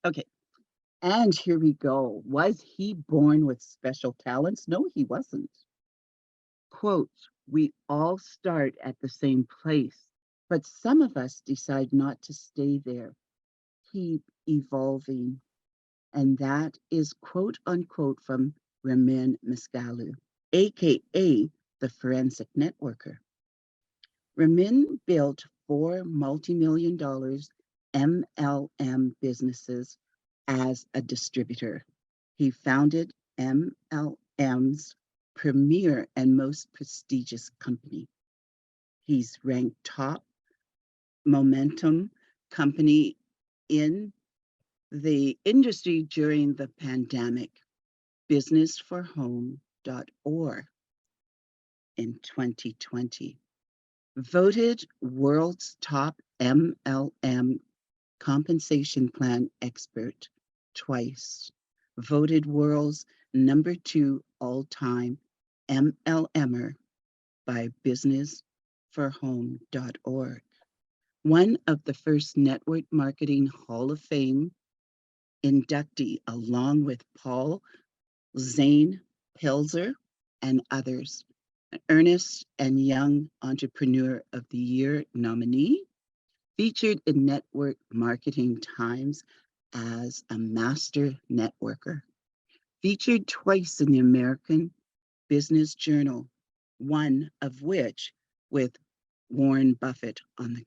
Okay. And here we go. Was he born with special talents? No, he wasn't. Quote, we all start at the same place, but some of us decide not to stay there. Keep evolving. And that is quote unquote from Ramin Miscalu, aka the forensic networker. Ramin built four multi-million dollars MLM businesses as a distributor. He founded MLM's premier and most prestigious company. He's ranked top momentum company in the industry during the pandemic, businessforhome.org in 2020. Voted world's top MLM compensation plan expert twice. Voted world's #2 all-time MLMer by businessforhome.org. One of the first Network Marketing Hall of Fame inductee, along with Paul Zane Pilzer and others. Ernest and Young Entrepreneur of the Year nominee, featured in Network Marketing Times as a master networker, featured twice in the American Business Journal, one of which with Warren Buffett on the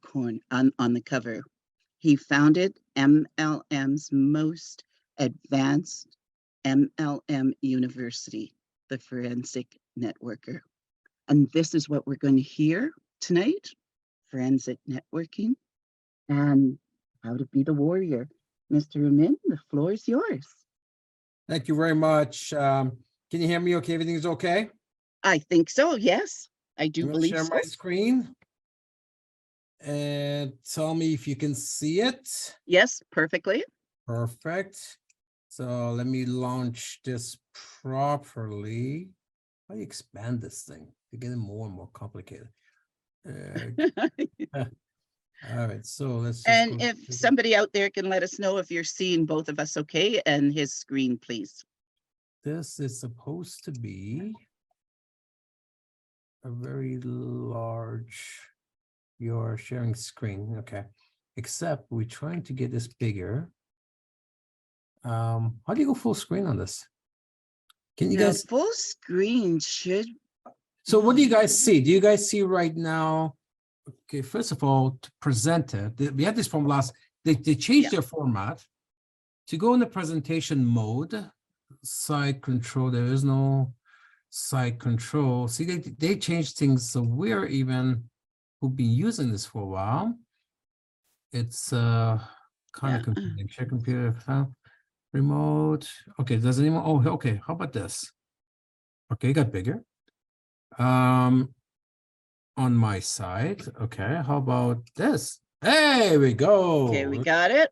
cover. He founded MLM's most advanced MLM university, the Forensic Networker. And this is what we're going to hear tonight, forensic networking and how to be the warrior. Mr. Ramin, the floor is yours. Thank you very much. Can you hear me okay? Everything's okay? I think so, yes. I do believe share so. my screen and tell me if you can see it. Yes, perfectly. Perfect. So let me launch this properly. How do you expand this thing? You're getting more and more complicated. All right, so let's just And if somebody out there can let us know if you're seeing both of us okay, and his screen, please. This is supposed to be a very large, your sharing screen, okay. Except we're trying to get this bigger. How do you go full screen on this? Can you guys? Full screen should. So what do you guys see? Do you guys see right now? Okay, first of all, to present it, we had this from last, they changed their format. To go in the presentation mode, side control, there is no side control. See, they changed things, so we're even, who've been using this for a while. It's kind of confusing. Share computer, remote. Okay, does anyone, oh, okay, how about this? Okay, it got bigger. On my side, okay, how about this? Hey, we go. Okay, we got it.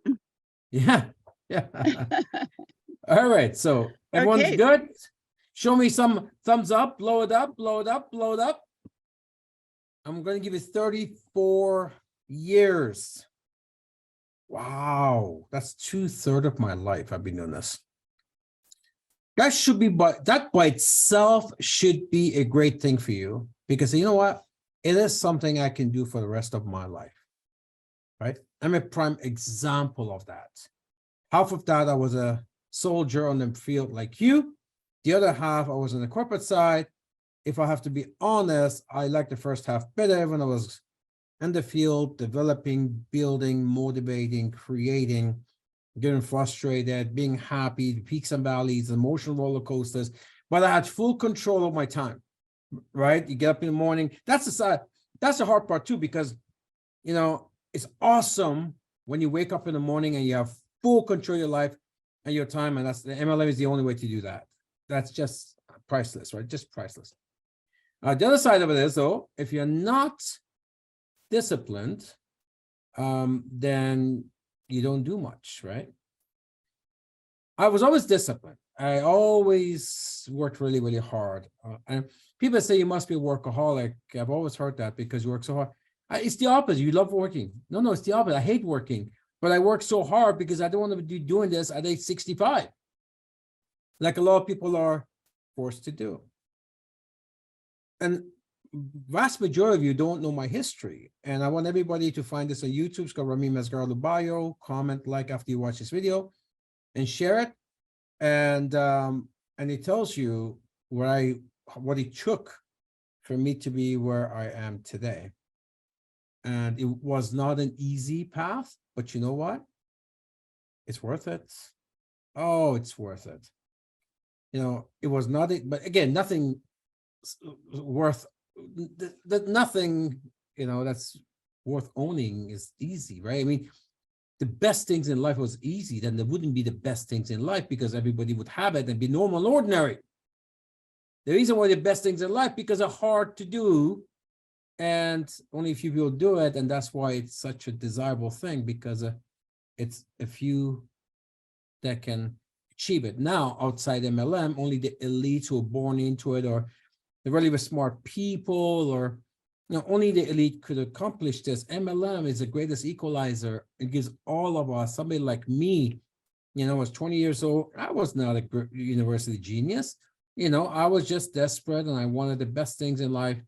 Yeah, yeah. All right, so everyone's good. Show me some thumbs up, blow it up, blow it up, blow it up. I'm going to give you 34 years. Wow, that's 2/3 of my life I've been doing this. That should be, that by itself should be a great thing for you, because you know what? It is something I can do for the rest of my life, right? I'm a prime example of that. Half of that, I was a soldier on the field like you. The other half, I was on the corporate side. If I have to be honest, I liked the first half better when I was in the field, developing, building, motivating, creating, getting frustrated, being happy, the peaks and valleys, emotional roller coasters. But I had full control of my time, right? You get up in the morning. That's the side. That's the hard part too, because, you know, it's awesome when you wake up in the morning and you have full control of your life and your time, and that's the MLM is the only way to do that. That's just priceless, right? Just priceless. The other side of it is, though, if you're not disciplined, then you don't do much, right? I was always disciplined. I always worked really, really hard. And people say you must be a workaholic. I've always heard that because you work so hard. It's the opposite. You love working. No, it's the opposite. I hate working. But I work so hard because I don't want to be doing this at age 65. Like a lot of people are forced to do. And vast majority of you don't know my history. And I want everybody to find this on YouTube. It's called Rami Masgarlo Bio. Comment, like after you watch this video and share it. And it tells you what it took for me to be where I am today. And it was not an easy path, but you know what? It's worth it. Oh, it's worth it. You know, it was not, but again, nothing worth, nothing, you know, that's worth owning is easy, right? I mean, the best things in life was easy, then there wouldn't be the best things in life because everybody would have it and be normal and ordinary. The reason why the best things in life because they're hard to do and only a few people do it. And that's why it's such a desirable thing because it's a few that can achieve it. Now, outside MLM, only the elites who are born into it or the really smart people or, you know, only the elite could accomplish this. MLM is the greatest equalizer. It gives all of us, somebody like me, you know, I was 20 years old. I was not a university genius. You know, I was just desperate and I wanted the best things in life.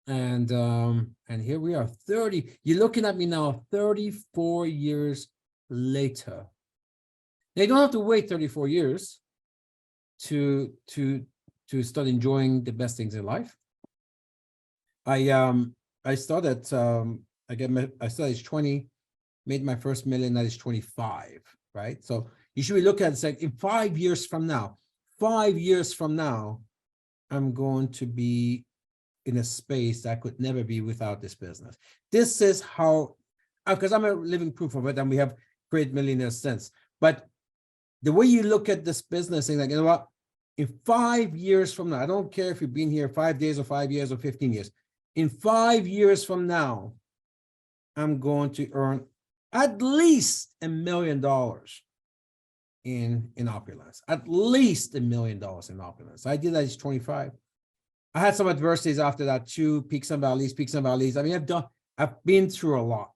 And here we are 30, you're looking at me now 34 years later. They don't have to wait 34 years to start enjoying the best things in life. I started I started age 20, made my first million at age 25, right? So you should be looking at it saying in 5 years from now, I'm going to be in a space that I could never be without this business. This is how, because I'm a living proof of it, and we have created millionaires since. But the way you look at this business, saying like, you know what, in 5 years from now, I don't care if you've been here 5 days or 5 years or 15 years. In 5 years from now, I'm going to earn at least $1 million in opulence, at least $1 million in opulence. I did that at 25. I had some adversities after that too, peaks and valleys. I mean, I've been through a lot.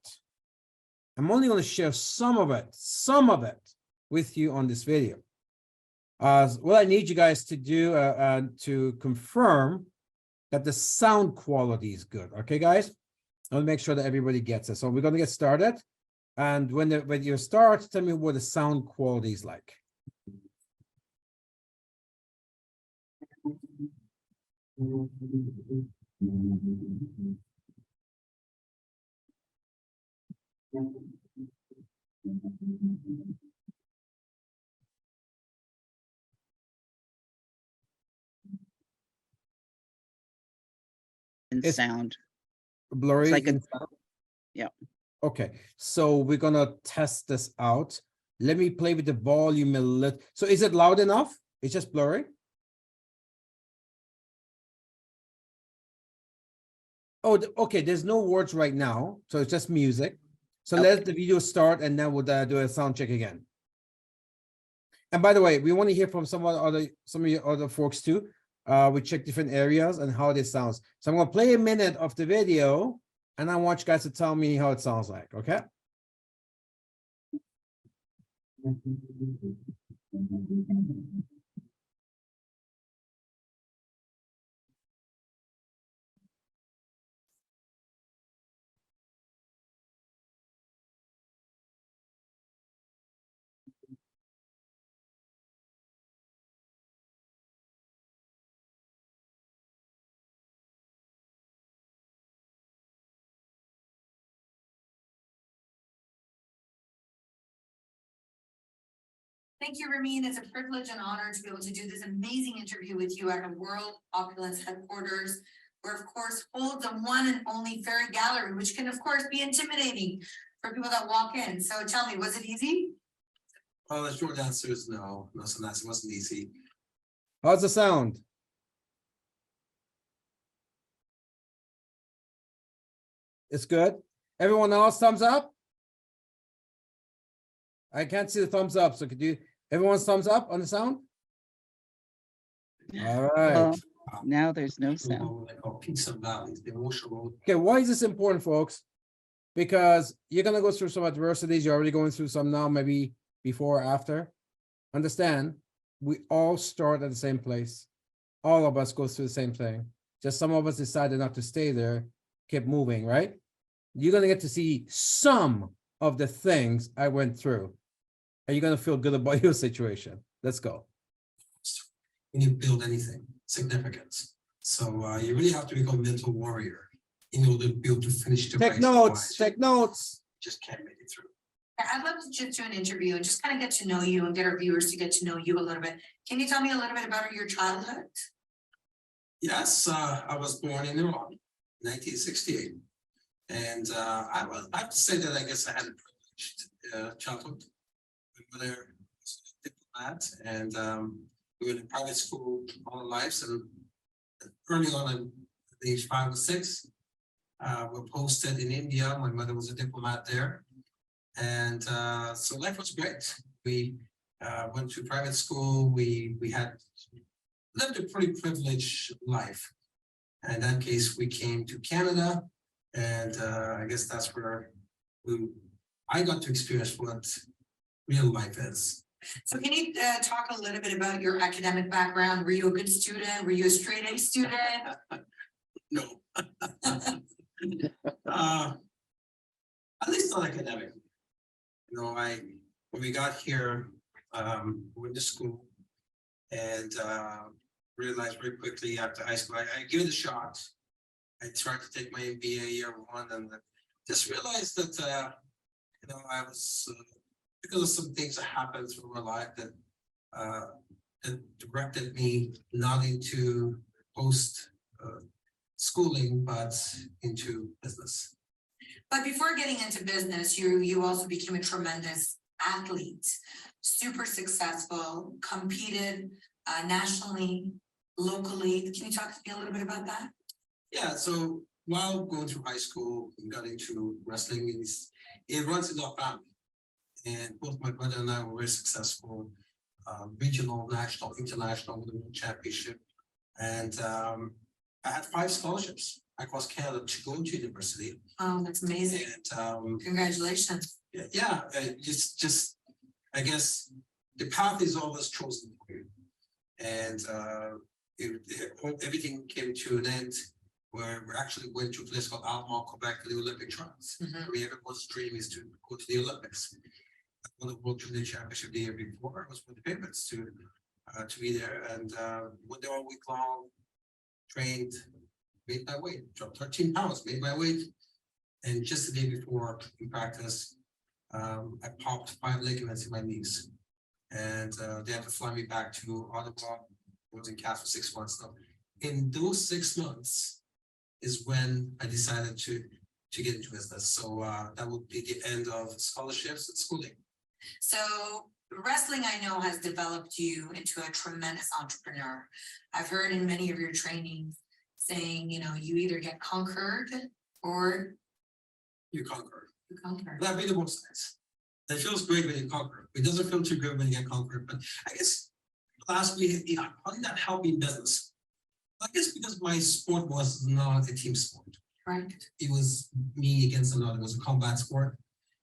I'm only going to share some of it with you on this video. What I need you guys to do to confirm that the sound quality is good. Okay, guys? I want to make sure that everybody gets it. So we're going to get started. And when you start, tell me what the sound quality is like. And It's sound. Blurry. It's like yeah. Okay, so we're gonna test this out. Let me play with the volume a little. So is it loud enough? It's just blurry. Oh, okay, there's no words right now, so it's just music. So Okay. let the video start and then we'll do a sound check again. And by the way, we want to hear from some of your other folks too. We check different areas and how this sounds. So I'm gonna play a minute of the video and I want you guys to tell me how it sounds like, okay? Thank you, Ramin. It's a privilege and honor to be able to do this amazing interview with you at a World Opulence headquarters, where of course holds a one and only fairy gallery, which can of course be intimidating for people that walk in. So tell me, was it easy? The short answer is no, sometimes it wasn't easy. How's the sound? It's good. Everyone else, thumbs up? I can't see the thumbs up, so could you, everyone's thumbs up on the sound? All right. Well, now there's no sound. Like peaks and valleys, the emotional. Okay, why is this important, folks? Because you're gonna go through some adversities, you're already going through some now, maybe before or after. Understand, we all start at the same place. All of us go through the same thing. Just some of us decided not to stay there, keep moving, right? You're gonna get to see some of the things I went through. And you're gonna feel good about your situation. Let's go. When you build anything significant. So you really have to become a mental warrior in order to be able to finish the Take race. notes, Otherwise, take notes. you just can't make it through. I'd love to just do an interview and just kind of get to know you and get our viewers to get to know you a little bit. Can you tell me a little bit about your childhood? Yes, I was born in Iran, 1968. And I have to say that I guess I had a privileged childhood. My mother was a diplomat, and we were in private school all our lives. And early on, at age 5 or 6, were posted in India. My mother was a diplomat there. And so life was great. We went to private school. We had lived a pretty privileged life. And in that case, we came to Canada, and I guess that's where I got to experience what real life is. So can you talk a little bit about your academic background? Were you a good student? Were you a straight A student? No. At least not academic. You know, when we got here, went to school, and realized very quickly after high school, I gave it a shot. I tried to take my MBA year 1, and just realized that you know, I was because of some things that happened through my life that directed me not into post schooling, but into business. But before getting into business, you also became a tremendous athlete, super successful, competed nationally, locally. Can you talk to me a little bit about that? Yeah, so while going through high school, we got into wrestling. It runs in our family. And both my brother and I were very successful, regional, national, international with the world championship. And I had 5 scholarships across Canada to go to university. Oh, that's amazing. And Congratulations. yeah, just I guess the path is always chosen for you. And everything came to an end where we actually went to a place called Alma, Quebec, to the Olympic trials. Mhm. Everyone's dream is to go to the Olympics. I won the World Junior Championship the year before. I was one of the favorites to be there, and went there all week long, trained, made my weight, dropped 13 pounds, made my weight, and just the day before in practice, I popped 5 ligaments in my knees, and they had to fly me back to Ottawa. I was in cast for 6 months. So in those 6 months is when I decided to get into business. So that would be the end of scholarships and schooling. So wrestling, I know, has developed you into a tremendous entrepreneur. I've heard in many of your trainings saying, you know, you either get conquered or You conquer. you conquer. That be the both sides. It feels great when you conquer. It doesn't feel too good when you get conquered. But I guess last week, you know, how did that help me in business? I guess because my sport was not a team sport. Right. It was me against another. It was a combat sport.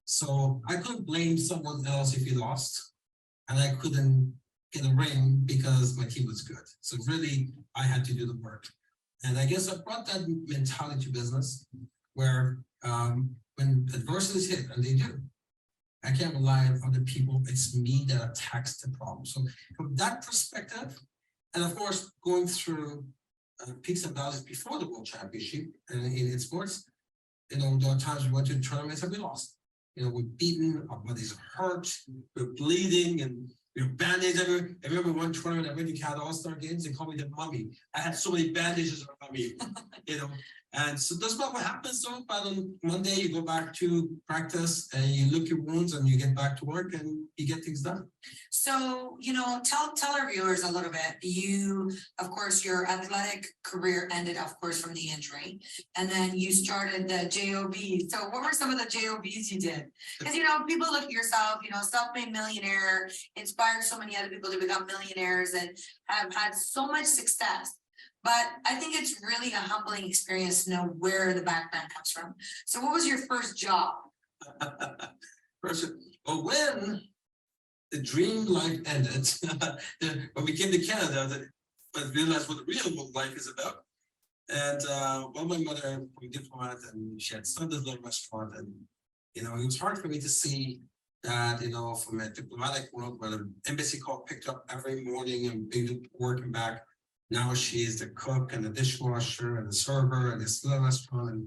So I couldn't blame someone else if he lost. And I couldn't get a ring because my team was good. So really, I had to do the work. And I guess I brought that mentality to business where when adversities hit, and they do, I can't rely on other people. It's me that attacks the problem. So from that perspective, and of course, going through peaks and valleys before the World Championship and in sports, you know, there are times we went to the tournaments and we lost. You know, we're beaten, our bodies are hurt, we're bleeding, and we're bandaged everywhere. I remember one tournament I went to Canada All-Star Games, they called me the mummy. I had so many bandages on me, you know. And so that's not what happens. So, but on Monday, you go back to practice and you look your wounds and you get back to work and you get things done. So, you know, tell our viewers a little bit. You, of course, your athletic career ended, of course, from the injury, and then you started the JOB. So what were some of the JOBs you did? Because, you know, people look at yourself, you know, self-made millionaire, inspired so many other people to become millionaires and have had so much success. But I think it's really a humbling experience to know where the background comes from. So what was your first job? First, but when the dream life ended, when we came to Canada, I realized what the real life is about. And well, my mother was a diplomat and she had started this little restaurant, and it was hard for me to see that, from a diplomatic world where the embassy call picked up every morning and been working back. Now she's the cook and the dishwasher and the server and this little restaurant,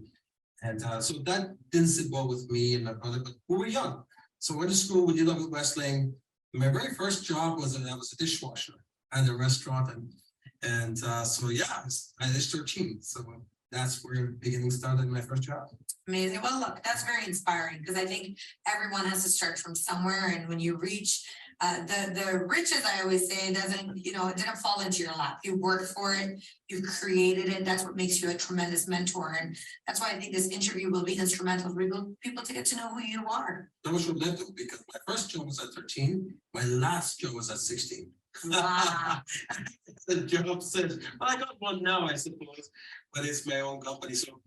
and so that didn't sit well with me and my brother. But we were young, so we went to school. We did love wrestling. My very first job was I was a dishwasher at a restaurant, and so yeah, I was 13. So that's where the beginning started. My first job. Amazing. Well, look, that's very inspiring because I think everyone has to start from somewhere. And when you reach the riches, I always say, it didn't fall into your lap. You worked for it, you created it. That's what makes you a tremendous mentor. And that's why I think this interview will be instrumental for people to get to know who you are. That was relentless because my first job was at 13. My last job was at 16. Wow. The job says, well, I got one now, I suppose, but it's my own company. So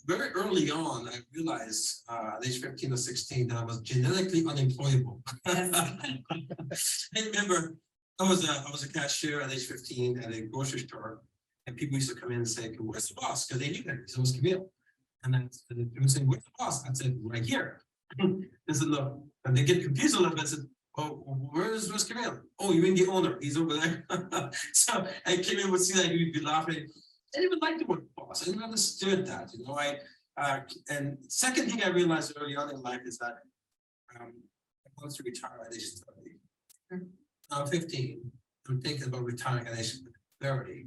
very early on, I realized at age 15 or 16 that I was genetically unemployable. I remember I was a cashier at age 15 at a grocery store, and people used to come in and say, "Where's the boss?" Because they knew that it was Camille. And then they would say, "Where's the boss?" I said, "Right here." They said, "Look," and they get confused a little bit. I said, "Oh, where's Camille?" "Oh, you mean the owner? He's over there." So I came in would see that he'd be laughing. I didn't even like the word boss. I didn't understood that, and second thing I realized early on in life is that I wanted to retire at age 30. Now 15, I'm thinking about retiring at age 30.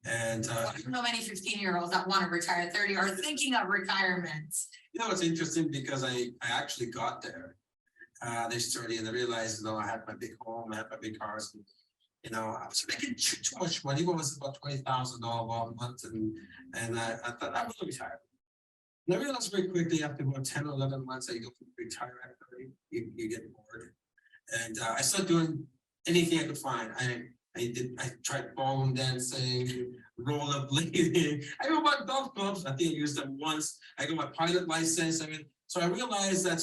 And I don't know many 15-year-olds that want to retire at 30 or thinking of retirement. it's interesting because I actually got there at age 30 and I realized, I had my big home, I had my big cars. And, I was making too much money. What was it, about $20,000 a month, and I thought I was retired. And I realized very quickly after about 10 or 11 months, I go to retire at 30, you get bored. And I started doing anything I could find. I tried ballroom dancing, rollerblading. I go about golf clubs. I think I used them once. I got my pilot license. So I realized that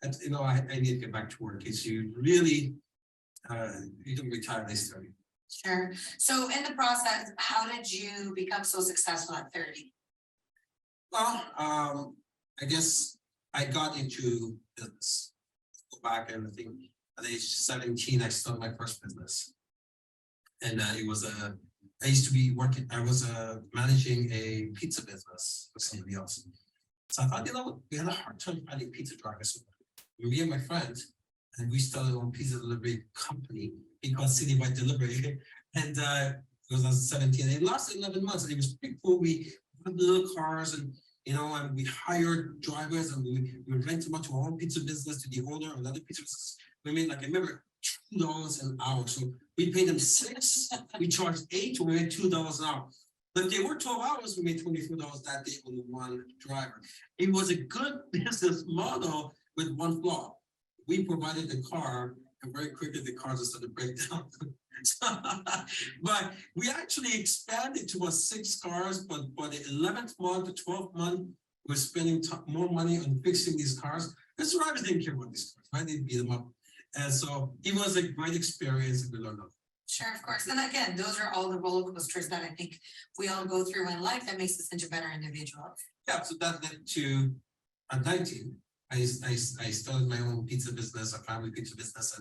I need to get back to work. It's you really. You can retire at age 30. Sure. So in the process, how did you become so successful at 30? Well, I guess I got into business. Go back and I think at age 17, I started my first business. And it was I used to be working, I was managing a pizza business for somebody else. So I thought, we had a hard time finding pizza drivers. So me and my friend, and we started our own pizza delivery company. It called Citywide Delivery. And it was 17. It lasted 11 months and it was pretty cool. We had little cars and we hired drivers and we rent them out to our own pizza business, to the owner of another pizza business. We made I remember $2 an hour. So we paid them $6, we charged $8, we made $2 an hour. But if they worked 12 hours, we made $24 that day on one driver. It was a good business model with one flaw. We provided the car, and very quickly the car just started to break down. But we actually expanded to 6 cars, but by the 11th month, the 12th month, we're spending more money on fixing these cars. The drivers didn't care about these cars, right? They beat them up. And so it was a great experience and we learned a lot. Sure, of course. And again, those are all the roller coasters that I think we all go through in life that makes us into better individuals. Yeah, so that led to at 19. I started my own pizza business, a family pizza business,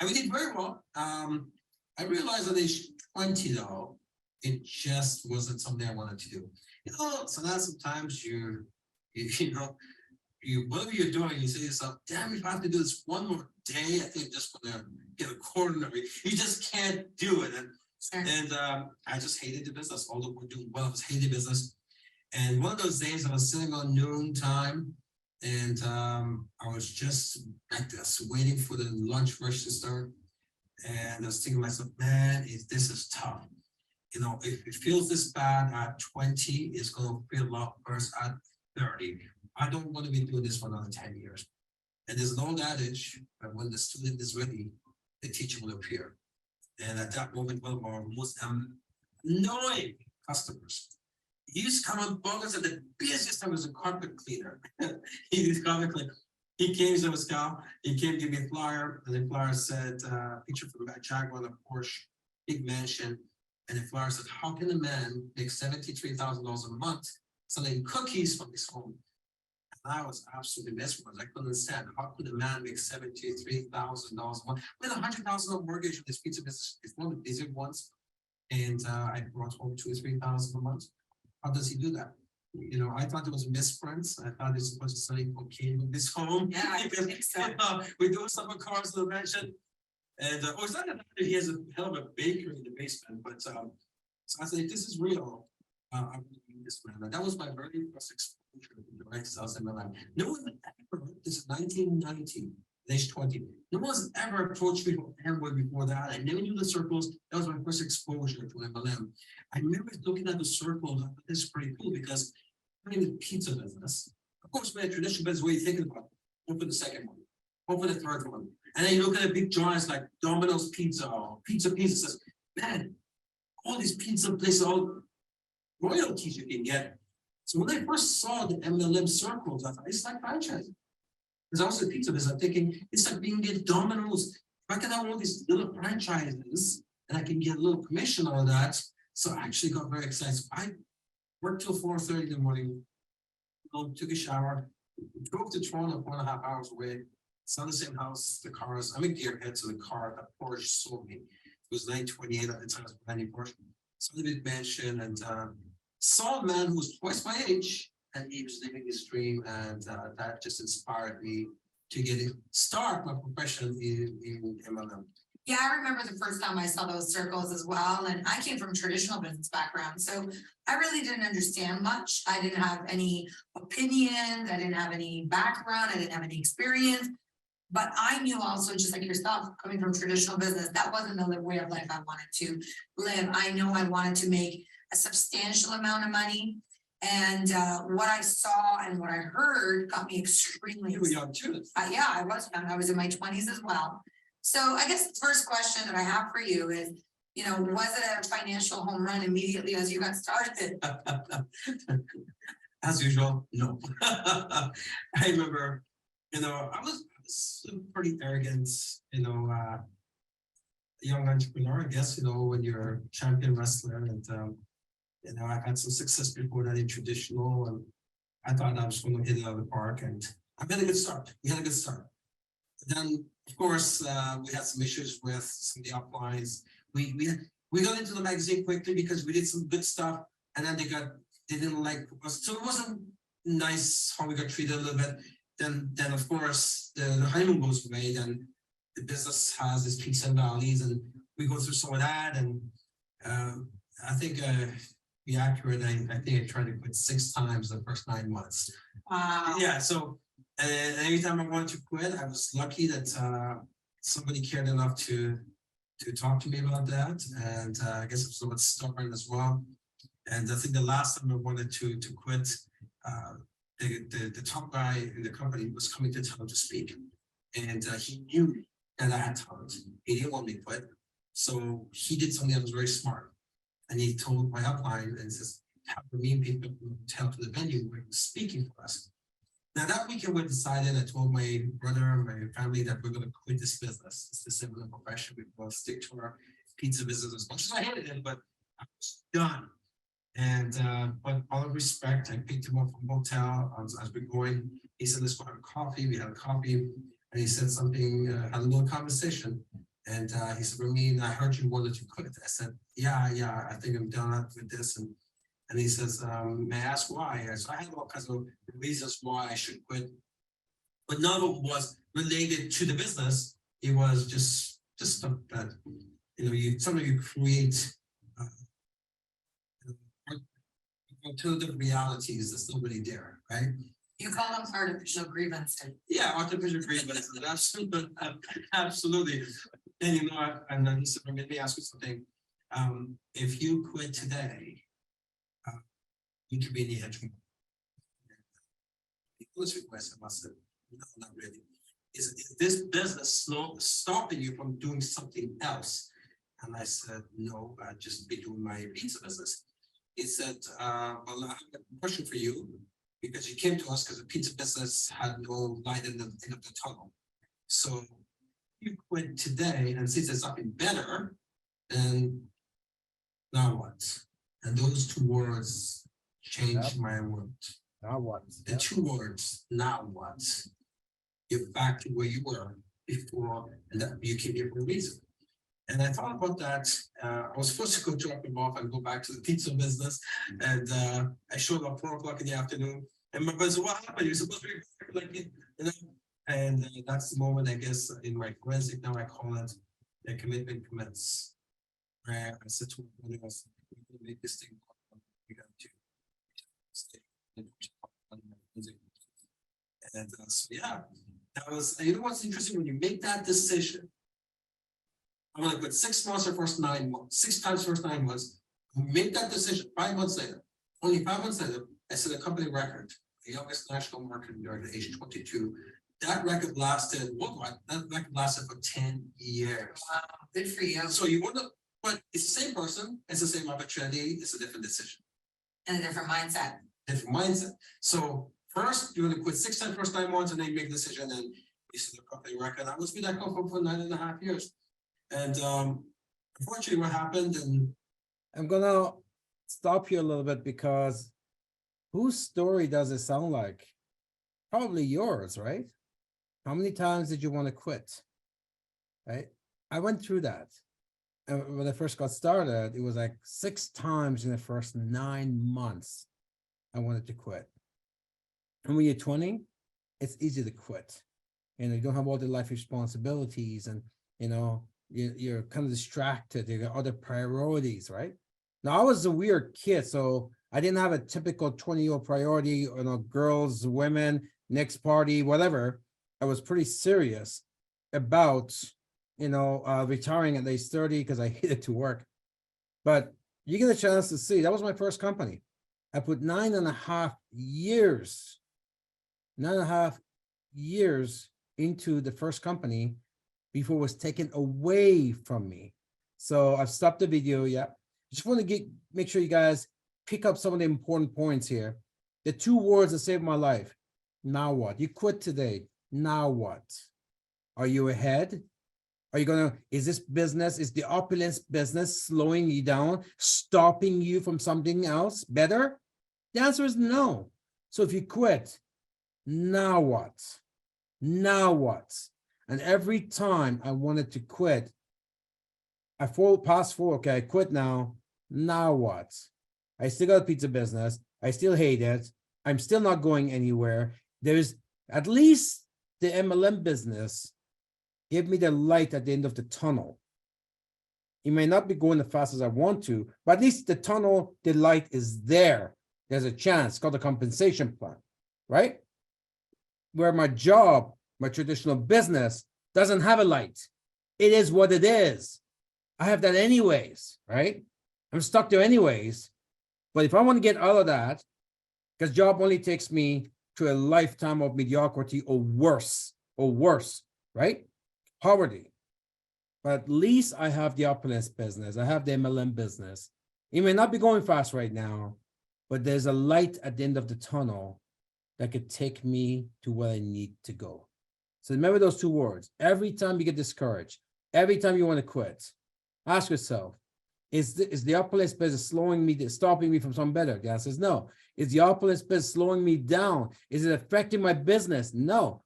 and we did very well. I realized at age 20 though, it just wasn't something I wanted to do. So now sometimes whatever you're doing, you say to yourself, damn, if I have to do this one more day, I think just gonna get a coronary. You just can't do it. And I just hated the business. Although we're doing well, I was hating business. And one of those days I was sitting on noon time. And I was just like this, waiting for the lunch rush to start. And I was thinking to myself, man, this is tough. If it feels this bad at 20, it's going to feel a lot worse at 30. I don't want to be doing this for another 10 years. And there's an old adage that when the student is ready, the teacher will appear. And at that moment, one of our most annoying customers. He used to come on bogus at the busiest time as a carpet cleaner. He was carpet cleaner. He came to his car, he came to give me a flyer, and the flyer said, picture from a Jaguar and a Porsche, big mansion. And the flyer said, how can a man make $73,000 a month selling cookies from his home? And I was absolutely mesmerized. I couldn't understand. How could a man make $73,000 a month with $100,000 mortgage on his pizza business? It's one of the busier ones. And I brought home $2,000 or $3,000 a month. How does he do that? You know, I thought it was a misprint. I thought he was supposed to study cocaine with this home. Yeah, I Because, think so. we do some of cars in the mansion. And it's not that he has a hell of a bakery in the basement, but so I said, this is real. I'm gonna do this, man. And that was my very first exposure to direct sales in my life. No one ever, this is 1990, age 20. No one's ever approached me from Amway before that. I never knew the circles. That was my first exposure to MLM. I remember looking at the circles. I thought this is pretty cool because I'm in the pizza business. Of course, my traditional business, what are you thinking about? Open the second one, open the third one. And then you look at the big giants like Domino's Pizza or Pizza says, man, all these pizza places, all royalties you can get. So when I first saw the MLM circles, I thought it's like franchising. Because I was in the pizza business, I'm thinking it's like being at Domino's. If I can have all these little franchises and I can get a little commission on that. So I actually got very excited. So I worked till 4:30 in the morning, took a shower, drove to Toronto 4.5 hours away. It's not the same house, the cars. I'm a gearhead, so the car that Porsche sold me. It was 928 at the time, it was a brand new Porsche. So the big mansion and saw a man who was twice my age, and he was living his dream, and that just inspired me to start my profession in MLM. Yeah, I remember the first time I saw those circles as well, and I came from traditional business background, so I really didn't understand much. I didn't have any opinions, I didn't have any background, I didn't have any experience. But I knew also, just like yourself, coming from traditional business, that wasn't the way of life I wanted to live. I know I wanted to make a substantial amount of money. And what I saw and what I heard got me extremely You were excited. young too. Yeah, I was young. I was in my 20s as well. So I guess the first question that I have for you is, you know, was it a financial home run immediately as you got started? As usual, no. I remember, you know, I was pretty arrogant, you know, young entrepreneur, I guess, you know, when you're a champion wrestler and, you know, I had some success before that in traditional and I thought I was going to hit it out of the park and I had a good start. We had a good start. But then, of course, we had some issues with some of the uplines. We got into the magazine quickly because we did some good stuff and then they didn't like us. So it wasn't nice how we got treated a little bit. Then of course the honeymoon goes away, then the business has its peaks and valleys and we go through some of that. And I think be accurate, I think I tried to quit 6 times the first 9 months. Wow. Yeah, so every time I wanted to quit, I was lucky that somebody cared enough to talk to me about that. And I guess I was a little bit stubborn as well. And I think the last time I wanted to quit, the top guy in the company was coming to town to speak. And he knew that I had talent. He didn't want me to quit. So he did something that was very smart. And he told my upline and says, have the mean people tell to the venue where he was speaking for us. Now that weekend we decided, I told my brother and my family that we're going to quit this business. It's the similar profession. We're going to stick to our pizza business as much as I hated it, but I was done. And but all of respect, I picked him up from the hotel as we're going. He said, let's go have a coffee. We had a coffee and he said something, had a little conversation. And he said, Ramin, I heard you wanted to quit. I said, yeah, I think I'm done with this. And he says, may I ask why? So I had all kinds of reasons why I should quit. But none of it was related to the business. It was just stuff that, you know, something you create alternative realities that's not really there, right? You call them artificial grievances. Yeah, artificial grievance, absolutely. And you know, and then he said, let me ask you something. If you quit today, you could be in the hedge fund. The first request I must say, no, not really. Is this business stopping you from doing something else? And I said, no, I'd just be doing my pizza business. He said, well, I have a question for you, because you came to us because the pizza business had no light in the end of the tunnel. So you quit today, and since there's something better, and now what? And those two words changed my world. Now what? The two words, now what? You're back to where you were before, and that you came here for a reason. And I thought about that. I was supposed to go drop him off and go back to the pizza business. And I showed up 4 o'clock in the afternoon. And my brother said, what happened? You're supposed to be back, like, you know. And that's the moment, I guess, in my forensic, now I call it the commitment commence. Where I said to my brother, we can make this thing work. We got to stay. And so, yeah, that was, you know what's interesting, when you make that decision, I'm gonna put 6 months or first 9 months, 6 times first 9 months, make that decision 5 months later, only 5 months later, I set a company record, the youngest national marketing director at age 22. That record lasted, worldwide, that record lasted for 10 years. Wow, good for you. So you wanna, but it's the same person, it's the same opportunity, it's a different decision, And a different mindset. different mindset. So first, you're gonna quit 6 times first 9 months, and then you make a decision, and you set the company record. I was with that company for 9.5 years. And unfortunately, what happened, and I'm gonna stop you a little bit because whose story does it sound like? Probably yours, right? How many times did you want to quit? Right? I went through that. And when I first got started, it was like 6 times in the first 9 months I wanted to quit. And when you're 20, it's easy to quit. And you don't have all the life responsibilities, and you know, you're kind of distracted, you got other priorities, right? Now I was a weird kid, so I didn't have a typical 20-year-old priority, you know, girls, women, next party, whatever. I was pretty serious about, you know, retiring at age 30 because I hated to work. But you get a chance to see, that was my first company. I put 9.5 years, 9.5 years into the first company before it was taken away from me. So I've stopped the video. Yeah, just want to make sure you guys pick up some of the important points here. The 2 words that saved my life. Now what? You quit today. Now what? Are you ahead? Are you gonna, is this business, is the opulence business slowing you down, stopping you from something else better? The answer is no. So if you quit, now what? Now what? And every time I wanted to quit, I fast forward, okay, I quit now. Now what? I still got a pizza business. I still hate it. I'm still not going anywhere. There's at least the MLM business give me the light at the end of the tunnel. It may not be going as fast as I want to, but at least the tunnel, the light is there. There's a chance, it's called a compensation plan, right? Where my job, my traditional business doesn't have a light. It is what it is. I have that anyways, right? I'm stuck there anyways. But if I want to get out of that, because job only takes me to a lifetime of mediocrity or worse, right? Poverty. But at least I have the opulence business. I have the MLM business. It may not be going fast right now, but there's a light at the end of the tunnel that could take me to where I need to go. So remember those 2 words. Every time you get discouraged, every time you want to quit, ask yourself, is the opulence business slowing me, stopping me from something better? The answer is no. Is the opulence business slowing me down? Is it affecting my business? No.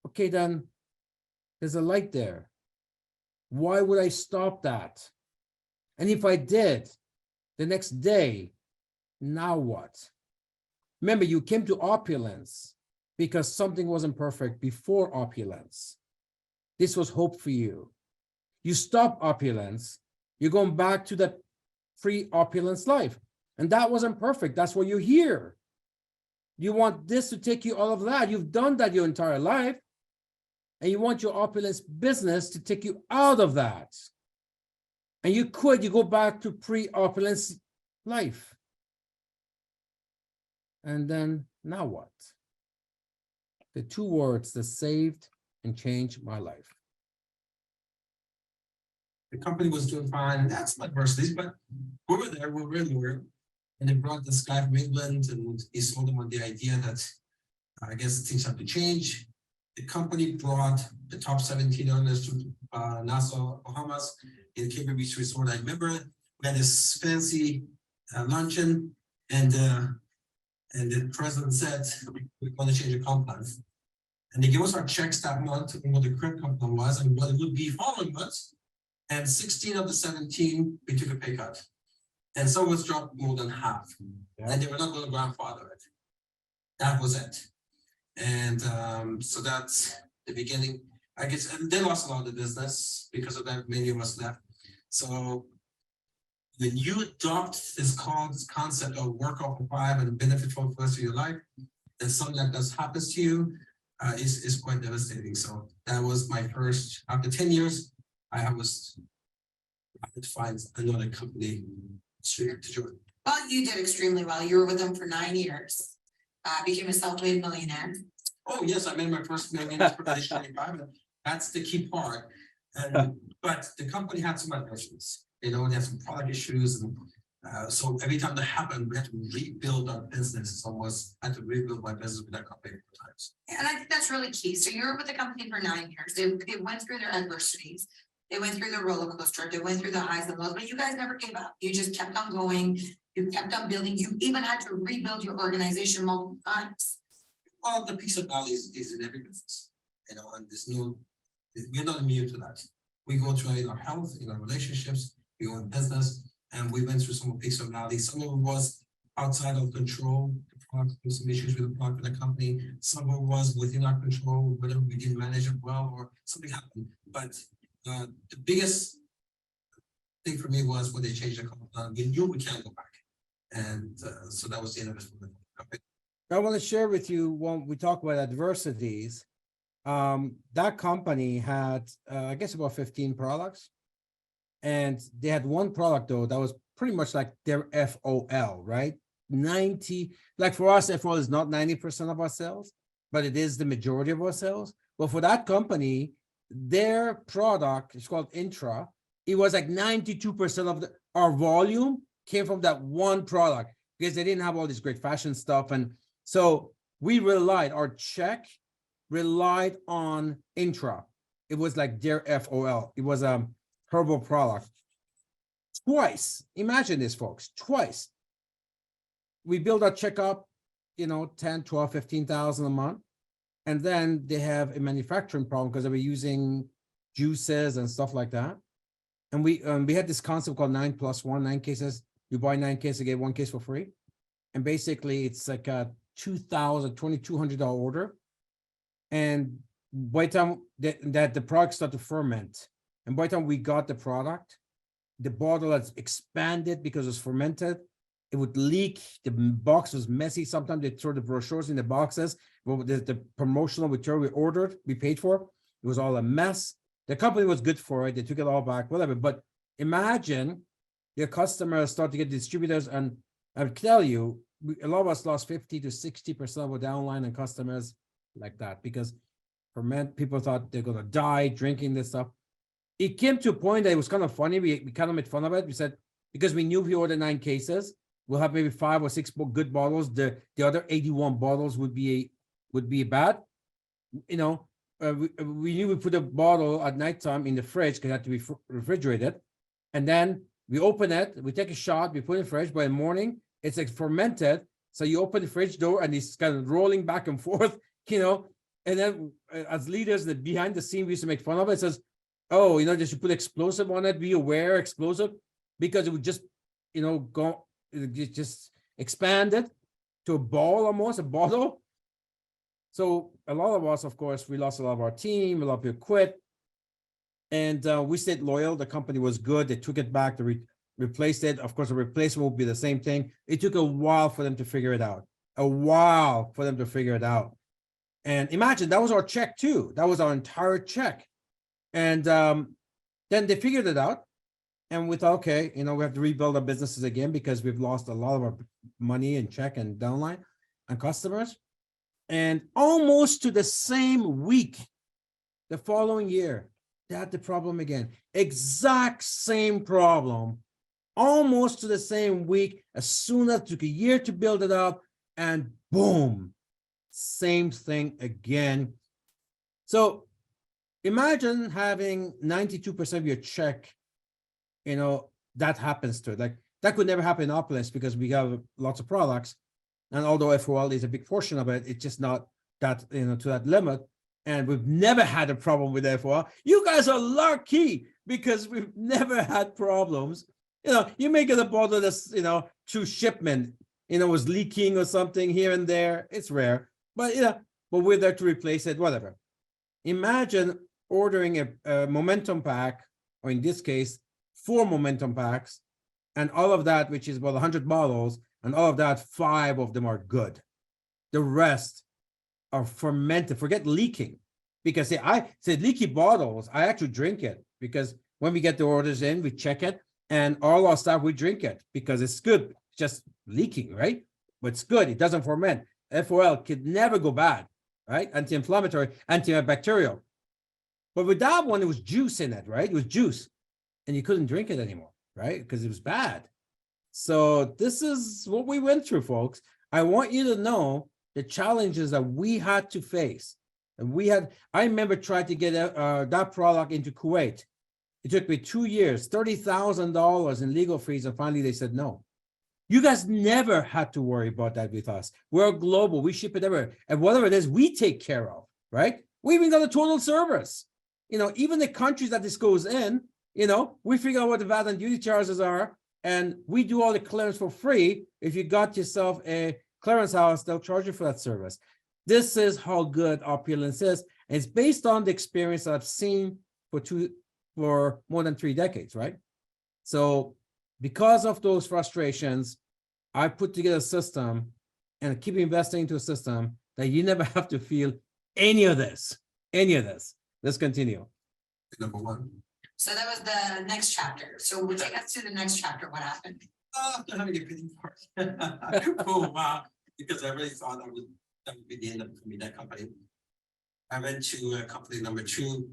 Okay, then there's a light there. Why would I stop that? And if I did, the next day, now what? Remember, you came to opulence because something wasn't perfect before opulence. This was hope for you. You stop opulence, you're going back to that pre-opulence life. And that wasn't perfect. That's why you're here. You want this to take you all of that. You've done that your entire life. And you want your opulence business to take you out of that. And you quit, you go back to pre-opulence life. And then now what? The 2 words that saved and changed my life. The company was doing fine, and that's some adversities, but we were there, we were really loyal. And they brought this guy from England and he sold them on the idea that I guess things have to change. The company brought the top 17 owners to Nassau, Bahamas in Cable Beach Resort. I remember we had this fancy luncheon and the president said, we're going to change the comp plan. And they gave us our checks that month and what the current comp plan was and what it would be following months. And 16 of the 17, we took a pay cut. And some was dropped more than half. And they were not going to grandfather it. That was it. And so that's the beginning. I guess and they lost a lot of the business because of that. Many of us left. So when you adopt this concept of work off of 5 and benefit for the rest of your life, and something like that happens to you, is quite devastating. So that was my first. After 10 years, I had to find another company to join. Well, you did extremely well. You were with them for 9 years. Became a self-made millionaire. Oh, yes, I made my first million for 25. That's the key part. And but the company had some adversities. You know, they had some product issues, and so every time that happened, we had to rebuild our business. It's almost I had to rebuild my business with that company 4 times. And I think that's really key. So you were with the company for 9 years. They went through their adversities. They went through the roller coaster. They went through the highs and lows, but you guys never gave up. You just kept on going. You kept on building. You even had to rebuild your organization multiple times. Well, the piece of value is in every business, you know, and we're not immune to that. We go through in our health, in our relationships, we go in business, and we went through some piece of value. Some of it was outside of control. The product, there was some issues with the product of the company. Some of it was within our control, whether we didn't manage it well or something happened. But the biggest thing for me was when they changed the company. We knew we can't go back. And so that was the end of it. I want to share with you when we talk about adversities. That company had, I guess, about 15 products. And they had one product, though, that was pretty much like their FOL, right? 90, like for us, FOL is not 90% of our sales, but it is the majority of our sales. But for that company, their product is called Intra. It was like 92% of our volume came from that one product because they didn't have all this great fashion stuff. And so we relied, our check relied on Intra. It was like their FOL. It was a herbal product. Twice, imagine this, folks, twice. We build our check up, you know, 10, 12, 15,000 a month. And then they have a manufacturing problem because they were using juices and stuff like that. And we had this concept called 9+1, 9 cases. You buy 9 cases, you get 1 case for free. And basically it's like a $2,200 order. And by the time that the product started to ferment, and by the time we got the product, the bottle has expanded because it's fermented. It would leak. The box was messy. Sometimes they throw the brochures in the boxes. Well, the promotional material we ordered, we paid for, it was all a mess. The company was good for it. They took it all back, whatever. But imagine your customers start to get distributors. And I would tell you, a lot of us lost 50 to 60% of our downline and customers like that because people thought they're going to die drinking this stuff. It came to a point that it was kind of funny. We kind of made fun of it. We said, because we knew if we ordered 9 cases, we'll have maybe 5 or 6 good bottles. The other 81 bottles would be bad. You know, we knew we put a bottle at nighttime in the fridge because it had to be refrigerated. And then we open it, we take a shot, we put it in the fridge. But in the morning, it's like fermented. So you open the fridge door and it's kind of rolling back and forth, you know. And then as leaders, behind the scene, we used to make fun of it. It says, oh, you know, just you put explosive on it, be aware, explosive, because it would just, you know, just expand it to a ball almost, a bottle. So a lot of us, of course, we lost a lot of our team, a lot of people quit. And we stayed loyal. The company was good. They took it back, they replaced it. Of course, the replacement will be the same thing. It took a while for them to figure it out. And imagine, that was our check too. That was our entire check. And then they figured it out. And we thought, okay, you know, we have to rebuild our businesses again because we've lost a lot of our money and check and downline and customers. And almost to the same week, the following year, they had the problem again. Exact same problem, almost to the same week, as soon as it took a year to build it up, and boom, same thing again. So imagine having 92% of your check, that happens to it. Like that could never happen in Opulence because we have lots of products. And although FOL is a big portion of it, it's just not that, to that limit. And we've never had a problem with FOL. You guys are lucky because we've never had problems. You may get a bottle that's, through shipment, was leaking or something here and there. It's rare, but but we're there to replace it, whatever. Imagine ordering a momentum pack, or in this case, 4 momentum packs, and all of that, which is about 100 bottles, and all of that, 5 of them are good. The rest are fermented. Forget leaking, because I said leaky bottles, I actually drink it, because when we get the orders in, we check it, and all our stuff, we drink it because it's good. It's just leaking, right? But it's good. It doesn't ferment. FOL could never go bad, right? Anti-inflammatory, antibacterial. But with that one, it was juice in it, right? It was juice, and you couldn't drink it anymore, right? Because it was bad. So this is what we went through, folks. I want you to know the challenges that we had to face. And I remember trying to get that product into Kuwait. It took me 2 years, $30,000 in legal fees, and finally they said no. You guys never had to worry about that with us. We're global. We ship it everywhere. And whatever it is, we take care of, right? We even got a total service. Even the countries that this goes in, we figure out what the VAT and duty charges are, and we do all the clearance for free. If you got yourself a clearance house, they'll charge you for that service. This is how good Opulence is. And it's based on the experience that I've seen for more than 3 decades, right? So because of those frustrations, I put together a system and keep investing into a system that you never have to feel any of this. Let's continue. Number 1. So that was the next chapter. So we'll take us to the next chapter. What happened? I'm having a pity party. Oh, wow. Because I really thought that would be the end of it for me, that company. I went to company number 2.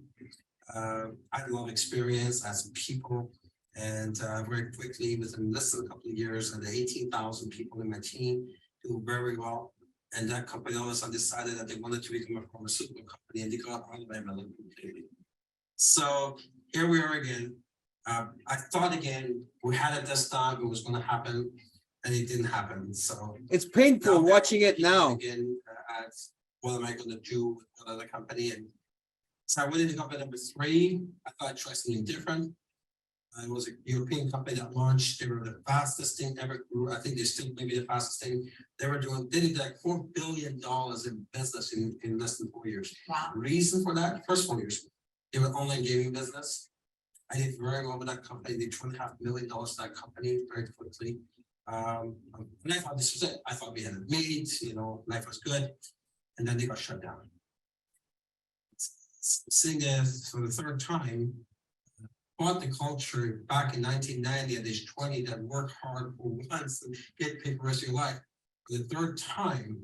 I had a lot of experience as people, and very quickly, within less than a couple of years, and the 18,000 people in my team do very well. And that company all of a sudden decided that they wanted to become a pharmaceutical company, and they got out of MLM completely. So here we are again. I thought again, we had it this time, it was going to happen, and it didn't happen. So It's painful watching it now. Again, what am I going to do with another company? And so I went into company number 3. I thought I'd try something different. It was a European company that launched. They were the fastest thing ever grew. I think they're still maybe the fastest thing. They did like $4 billion in business in less than 4 years. Wow. Reason for that, first 4 years, they were online gaming business. I did very well with that company. They did $2.5 million to that company very quickly. And I thought this was it. I thought we had it made, life was good. And then they got shut down. Seeing it for the 3rd time, bought the culture back in 1990 at age 20 that work hard for once and get paid for the rest of your life. For the 3rd time,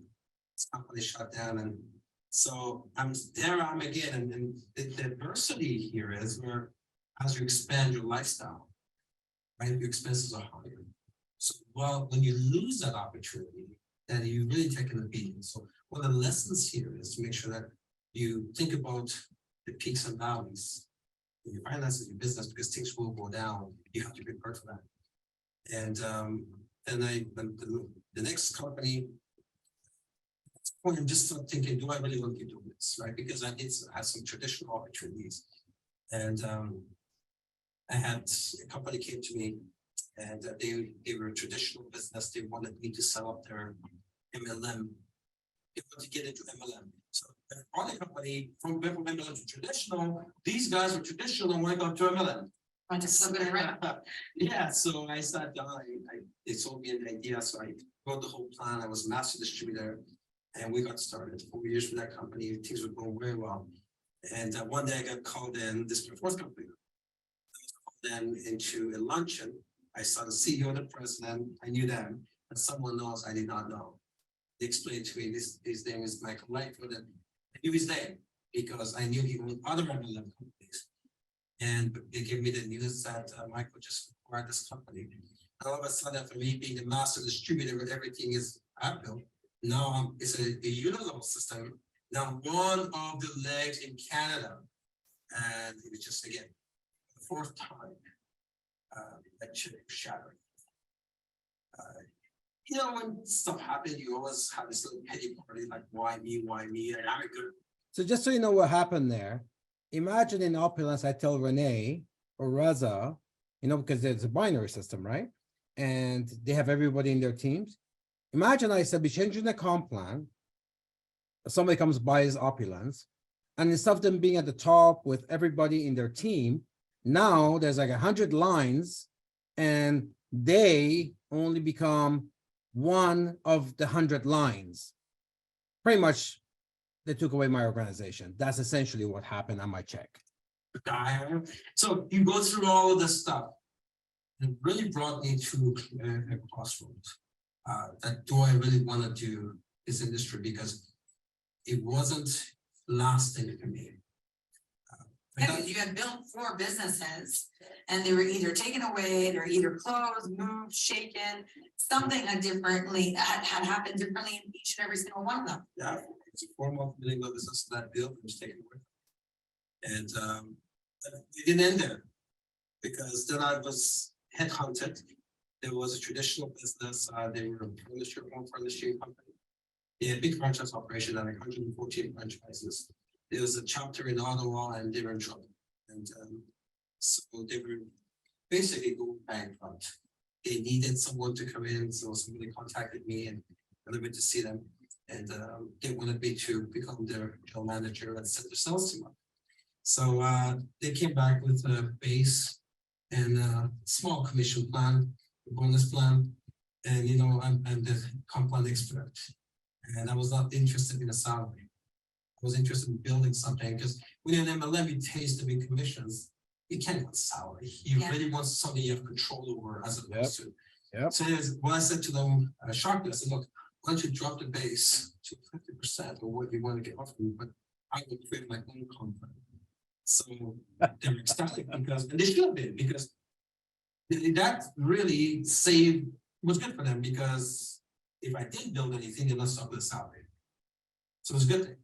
this company shut down. And so I'm again. And the diversity here is where as you expand your lifestyle, right, your expenses are higher. So when you lose that opportunity, then you really taking a beating. So one of the lessons here is to make sure that you think about the peaks and valleys in your finances, your business, because things will go down. You have to be prepared for that. And the next company, I'm just thinking, do I really want to keep doing this, right? Because I did have some traditional opportunities, and I had a company came to me, and they were a traditional business. They wanted me to sell up their MLM. They wanted to get into MLM. So I brought a company from MLM to traditional. These guys were traditional and want to go to MLM. Want to flip it around? Yeah, so I sat down. They sold me an idea, so I wrote the whole plan. I was a master distributor, and we got started. 4 years for that company. Things were going very well. And one day I got called in. This was my 4th company. I was called in into a luncheon. I saw the CEO, the president. I knew them, and someone else I did not know. They explained to me his name is Michael Lightfoot, and I knew his name because I knew he owned other MLM companies. And they gave me the news that Michael just acquired this company. All of a sudden, for me being the master distributor with everything is Apple, now it's a unilevel system. Now one of the legs in Canada. And it was just again, the fourth time that chip shattered. You know, when stuff happens, you always have this little pity party, like why me, and I'm a good. So just so you know what happened there, imagine in Opulence, I tell Renee or Reza, you know, because there's a binary system, right? And they have everybody in their teams. Imagine I said, be changing the comp plan. Somebody comes buys Opulence, and instead of them being at the top with everybody in their team, now there's like 100 lines, and they only become one of the 100 lines. Pretty much, they took away my organization. That's essentially what happened on my check. So you go through all of this stuff. It really brought me to a crossroads. That do I really want to do this industry? Because it wasn't lasting for me. Because you had built 4 businesses and they were either taken away, they're either closed, moved, shaken, something differently had happened differently in each and every single one of them. Yeah, it's a $4 million business that built was taken away. And it didn't end there. Because then I was headhunted. There was a traditional business. They were a home furnishing company. They had a big franchise operation and 114 franchises. There was a chapter in Ottawa and they were in trouble. And so they were basically going bankrupt. They needed someone to come in. So somebody contacted me and I went to see them. And they wanted me to become their general manager and set their sales team up. So they came back with a base and a small commission plan, a bonus plan. And, you know, I'm the compound expert. And I was not interested in a salary. I was interested in building something because when you're an MLM, you taste the big commissions. You can't want salary. You really want something you have control over as opposed to. So when I said to them, sharply, I said, look, why don't you drop the base to 50% of what you want to get off me, but I will create my own company. So they were ecstatic because, and they should have been, because that really was good for them because if I did build anything, they must stop with the salary. So it was a good thing.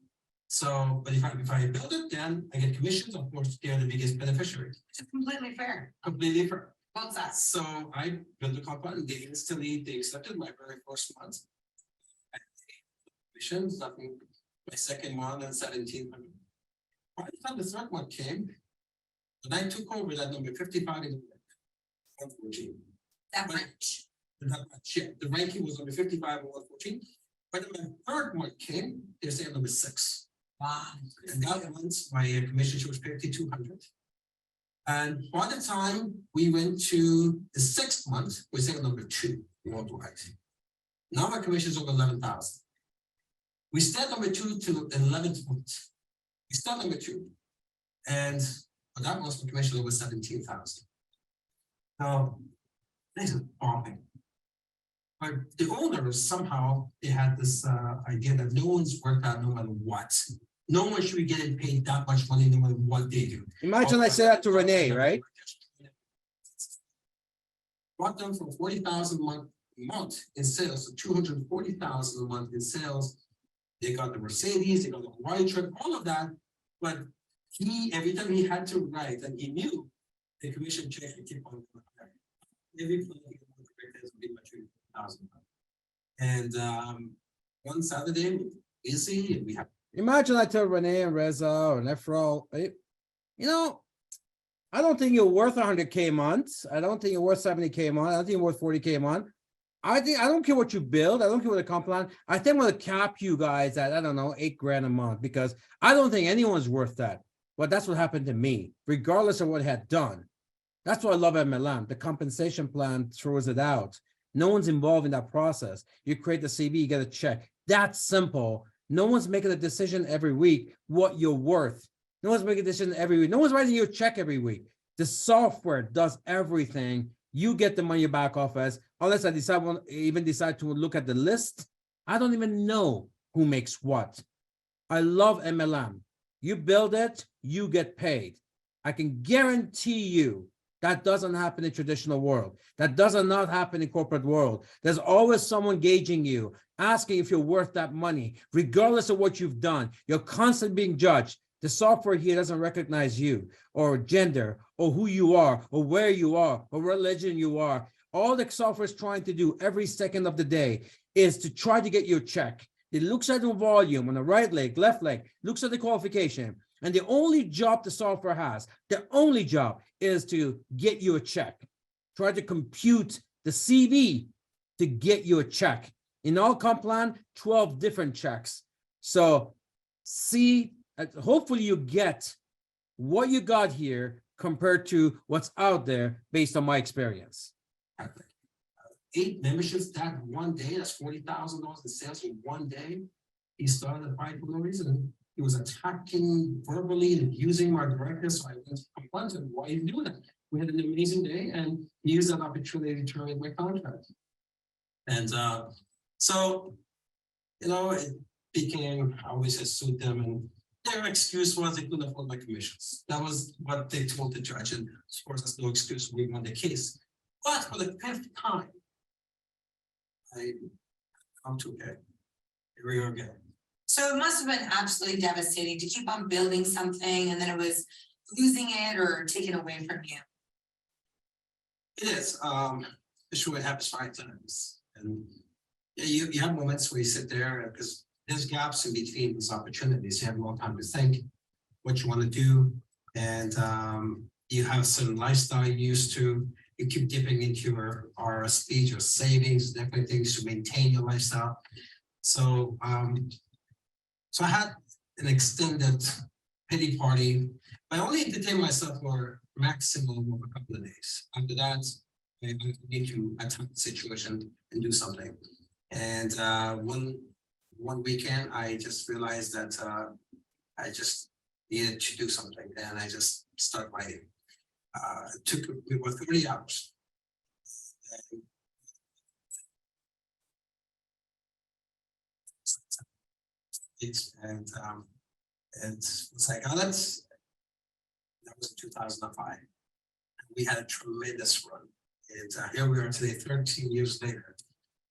So, but if I build it, then I get commissions. Of course, they're the biggest beneficiary. Which is completely fair. Completely fair. Both sides. So I built the company. They accepted my very first month. Commissions, nothing. My second one and 1,700. By the time the third one came, when I took over that number 55 in the 114. That much. The ranking was number 55 and 114. But then my third one came, they're saying number 6. Wow. And that once my commission was 5,200. And by the time we went to the 6th month, we're saying number 2 worldwide. Now my commission is over 11,000. We stayed number 2 to 11th month. We stayed number 2. And for that month, my commission over 17,000. Now, this is bombing. But the owners somehow they had this idea that no one's worked out no matter what. No one should be getting paid that much money no matter what they do. Imagine I said that to Renee, right? Brought them from 40,000 a month in sales to 240,000 a month in sales. They got the Mercedes, they got the Hawaii trip, all of that. But every time he had to write, and he knew the commission check would keep on going higher. Every time he would be much 2,000. And one Saturday, we were busy, and we had. Imagine I tell Renee and Reza or Nefro, hey, you know, I don't think you're worth 100K a month. I don't think you're worth 70K a month. I don't think you're worth 40K a month. I don't care what you build. I don't care what the comp plan. I think I'm going to cap you guys at, I don't know, 8 grand a month because I don't think anyone's worth that. But that's what happened to me, regardless of what I had done. That's why I love MLM. The compensation plan throws it out. No one's involved in that process. You create the CV, you get a check. That's simple. No one's making a decision every week what you're worth. No one's making a decision every week. No one's writing you a check every week. The software does everything. You get the money back off as, unless I decide to look at the list. I don't even know who makes what. I love MLM. You build it, you get paid. I can guarantee you that doesn't happen in traditional world. That does not happen in corporate world. There's always someone gauging you, asking if you're worth that money, regardless of what you've done. You're constantly being judged. The software here doesn't recognize you or gender or who you are or where you are or religion you are. All the software is trying to do every second of the day is to try to get you a check. It looks at the volume on the right leg, left leg, looks at the qualification. And the only job the software has, the only job is to get you a check. Try to compute the CV to get you a check. In all comp plan, 12 different checks. So see, hopefully you get what you got here compared to what's out there based on my experience. 8 memberships that one day, that's $40,000 in sales in one day. He started the fight for no reason. He was attacking verbally and abusing my director, so I went to confront him. Why are you doing that? We had an amazing day, and he used that opportunity to terminate my contract. And so, you know, it became, I always had sued them, and their excuse was they couldn't afford my commissions. That was what they told the judge, and of course, that's no excuse. We won the case. But for the 5th time, I come to it. Here we are again. So it must have been absolutely devastating to keep on building something and then it was losing it or taken away from you. It is. Sure, it happens 5 times, and yeah, you have moments where you sit there because there's gaps in between these opportunities. You have more time to think what you want to do, and you have a certain lifestyle you're used to. You keep dipping into your RSPs, your savings, different things to maintain your lifestyle. So, so I had an extended pity party. I only entertained myself for maximum of a couple of days. After that, I need to attack the situation and do something. And one weekend, I just realized that I just needed to do something, and I just started writing. It took me about 30 hours. And once I got it, that was in 2005. We had a tremendous run, and here we are today, 13 years later,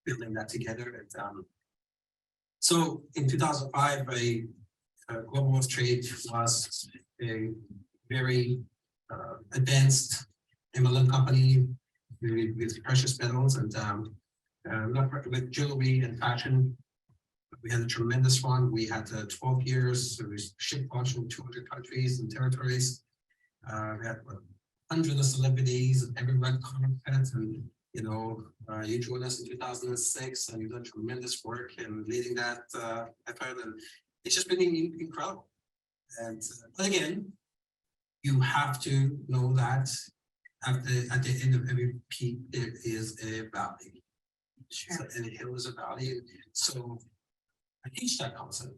building that together. And so in 2005, Global Wealth Trade was a very advanced MLM company with precious metals and with jewelry and fashion. We had a tremendous run. We had 12 years. So we shipped products from 200 countries and territories. We had hundreds of celebrities and every red carpet, and you know, you joined us in 2006, and you've done tremendous work in leading that effort, and it's just been incredible. And but again, you have to know that at the end of every peak there is a valley. Sure. So, and the hill is a valley. So I teach that concept,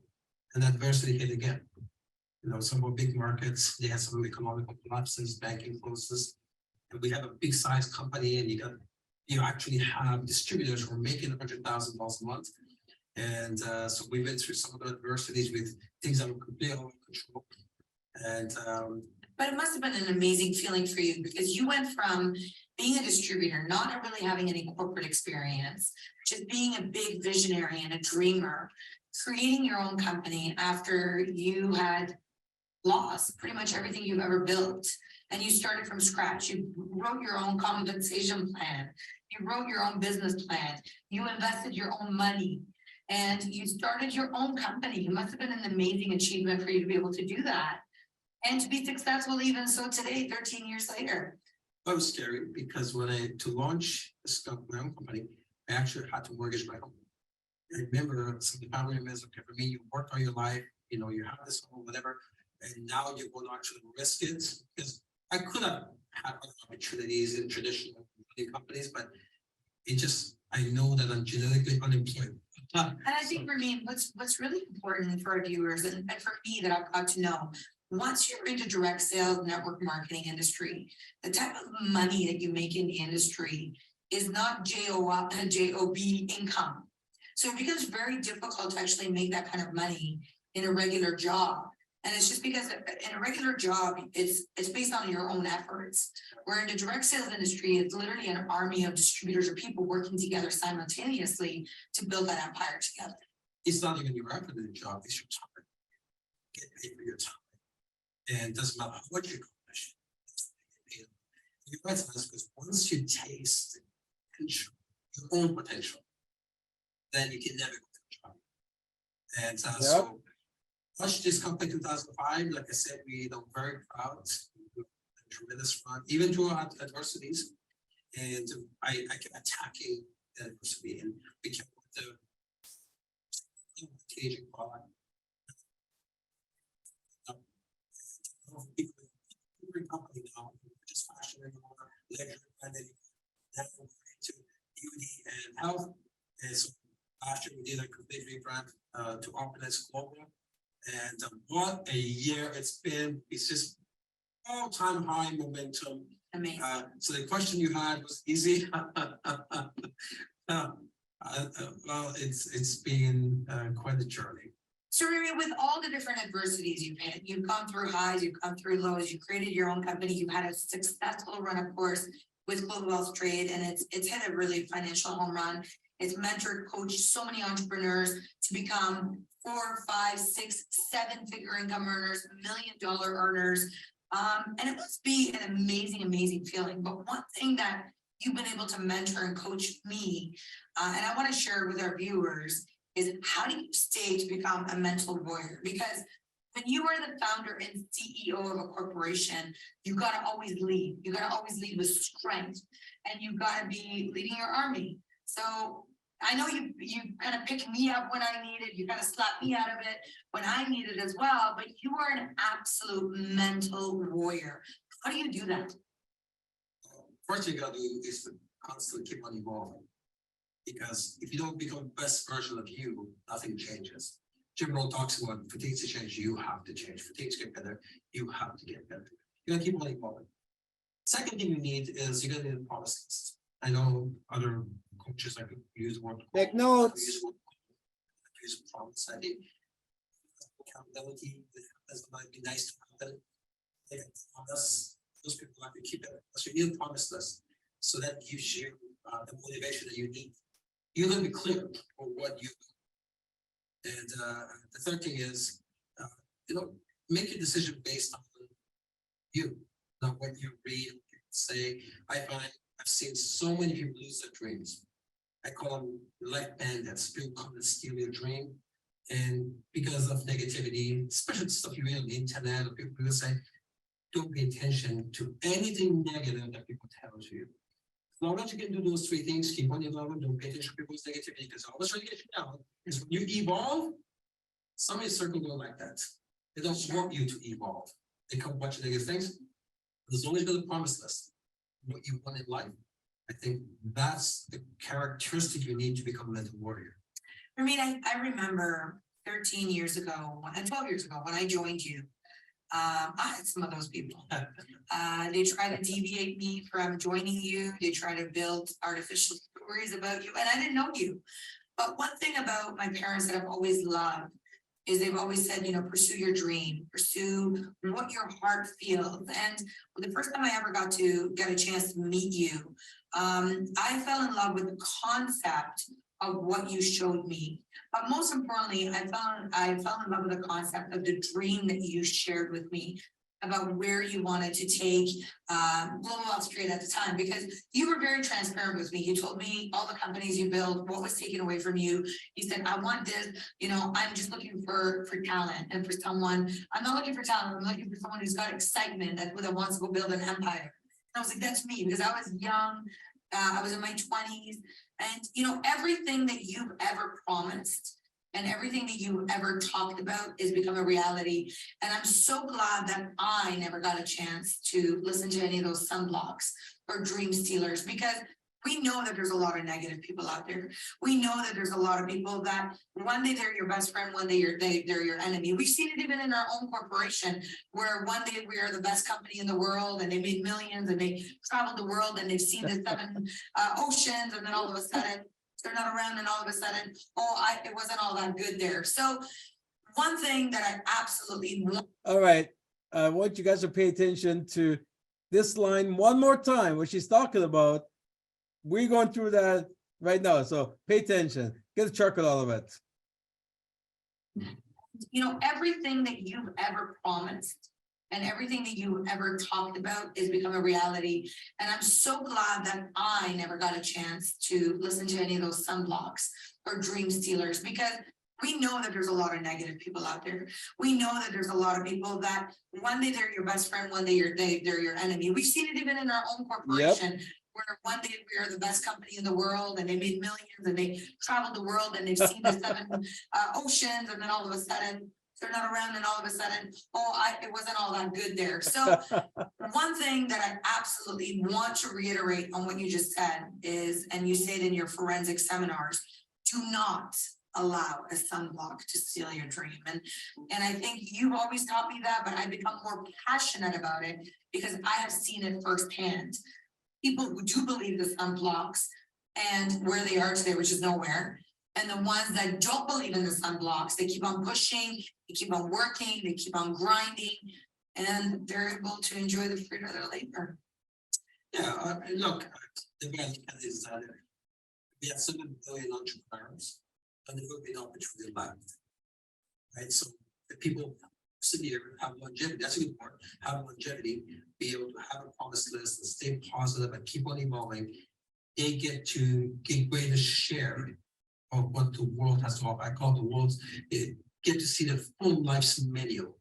and adversity hit again. You know, some of our big markets, they had some economic collapses, banking closes, and we have a big size company, and you actually have distributors who are making $100,000 a month. And so we went through some of the adversities with things that were completely out of control. And But it must have been an amazing feeling for you because you went from being a distributor, not really having any corporate experience, just being a big visionary and a dreamer, creating your own company after you had lost pretty much everything you've ever built. And you started from scratch. You wrote your own compensation plan. You wrote your own business plan. You invested your own money and you started your own company. It must have been an amazing achievement for you to be able to do that. And to be successful even so today, 13 years later. that was scary because to launch my own company, I actually had to mortgage my home. I remember some of the family members, okay, for me, you worked all your life, you know, you have this home, whatever, and now you're going to actually risk it, because I could have had other opportunities in traditional companies, but I know that I'm genetically unemployed. And I think, Ramin, what's really important for our viewers and for me that I've got to know, once you're into direct sales, network marketing industry, the type of money that you make in the industry is not job income. So it becomes very difficult to actually make that kind of money in a regular job. And it's just because in a regular job, it's based on your own efforts. Where in the direct sales industry, it's literally an army of distributors or people working together simultaneously to build that empire together. It's not even your effort in the job, it's your time. Get paid for your time. And it doesn't matter what you accomplish. You're right, because once you taste the potential, your own potential, then you can never go to the job. And so, launched this company 2005. Like I said, we are very proud, tremendous run, even through our adversities. And I kept attacking the adversity, and we kept with the engaging product. Every company now, just fashion anymore, leisure, and then to beauty and health. And so last year we did a complete rebrand to Opulence Global. And what a year it's been. It's just all-time high momentum. Amazing. So the question you had was easy. Well, it's been quite a journey. So Riri, with all the different adversities you've had, you've gone through highs, you've come through lows, you created your own company, you had a successful run, of course, with Global Wealth Trade, and it's hit a really financial home run. It's mentored, coached so many entrepreneurs to become 4, 5, 6, 7-figure income earners, $1 million earners. And it must be an amazing, amazing feeling. But one thing that you've been able to mentor and coach me, and I want to share with our viewers, is how do you stay to become a mental warrior? Because when you are the founder and CEO of a corporation, you got to always lead. You got to always lead with strength, and you got to be leading your army. So I know you kind of picked me up when I needed, you kind of slapped me out of it when I needed as well, but you are an absolute mental warrior. How do you do that? First thing you gotta do is to constantly keep on evolving. Because if you don't become the best version of you, nothing changes. Jim Rohn talks about for things to change, you have to change. For things to get better, you have to get better. You gotta keep on evolving. Second thing you need is you're gonna need a policy list. I know other coaches like use the word. Take notes. Use promise. I think accountability might be nice to happen. They can promise. Those people have to keep it. So you need a promise list. So that gives you the motivation that you need. You're going to be clear on what you do. And the third thing is, make a decision based on you, not what you read, say. I've seen so many people lose their dreams. I call them life bandits. People come and steal your dream. And because of negativity, especially stuff you read on the internet, or people say, don't pay attention to anything negative that people tell you. As long as you can do those three things, keep on evolving, don't pay attention to people's negativity, because all that's trying to get you down is when you evolve, some circle go like that. They don't want you to evolve. They come bunch of negative things. As long as you got a promise list, what you want in life, I think that's the characteristic you need to become a mental warrior. I mean, I remember 13 years ago, and 12 years ago when I joined you, I had some of those people. They try to deviate me from joining you. They try to build artificial stories about you, and I didn't know you. But one thing about my parents that I've always loved is they've always said, pursue your dream, pursue what your heart feels. And the first time I ever got to get a chance to meet you, I fell in love with the concept of what you showed me. But most importantly, I fell in love with the concept of the dream that you shared with me about where you wanted to take Global Wealth Trade at the time, because you were very transparent with me. You told me all the companies you built, what was taken away from you. You said, I want this, I'm just looking for talent and for someone. I'm not looking for talent, I'm looking for someone who's got excitement that wants to go build an empire. And I was like, that's me, because I was young, I was in my 20s. And everything that you've ever promised and everything that you ever talked about is become a reality. And I'm so glad that I never got a chance to listen to any of those sunblocks or dream stealers, because we know that there's a lot of negative people out there. We know that there's a lot of people that one day they're your best friend, one day they're your enemy. We've seen it even in our own corporation, where one day we are the best company in the world and they made millions and they traveled the world and they've seen the 7 oceans, and then all of a sudden they're not around, and all of a sudden, it wasn't all that good there. So one thing that I absolutely want All right, I want you guys to pay attention to this line one more time, what she's talking about. We're going through that right now, so pay attention, get a chuckle out of it. you know, everything that you've ever promised and everything that you ever talked about is become a reality. And I'm so glad that I never got a chance to listen to any of those sunblocks or dream stealers, because we know that there's a lot of negative people out there. We know that there's a lot of people that one day they're your best friend, one day they're your enemy. We've seen it even in our own corporation. Where one day we are the best company in the world and they made millions and they traveled the world and they've seen the 7 oceans, and then all of a sudden they're not around, and all of a sudden, it wasn't all that good there. So one thing that I absolutely want to reiterate on what you just said is, and you say it in your forensic seminars, do not allow a sunblock to steal your dream. And I think you've always taught me that, but I've become more passionate about it because I have seen it firsthand. People who do believe the sunblocks and where they are today, which is nowhere. And the ones that don't believe in the sunblocks, they keep on pushing, they keep on working, they keep on grinding, and they're able to enjoy the fruit of their labor. Yeah, look, the way I look at it is that we have 7 billion entrepreneurs, and there will be no opportunity left. Right, so the people sitting here have longevity, that's a good word, have longevity, be able to have a promise list and stay positive and keep on evolving. They get to get greater share of what the world has to offer. I call the world's, get to see the full life's menu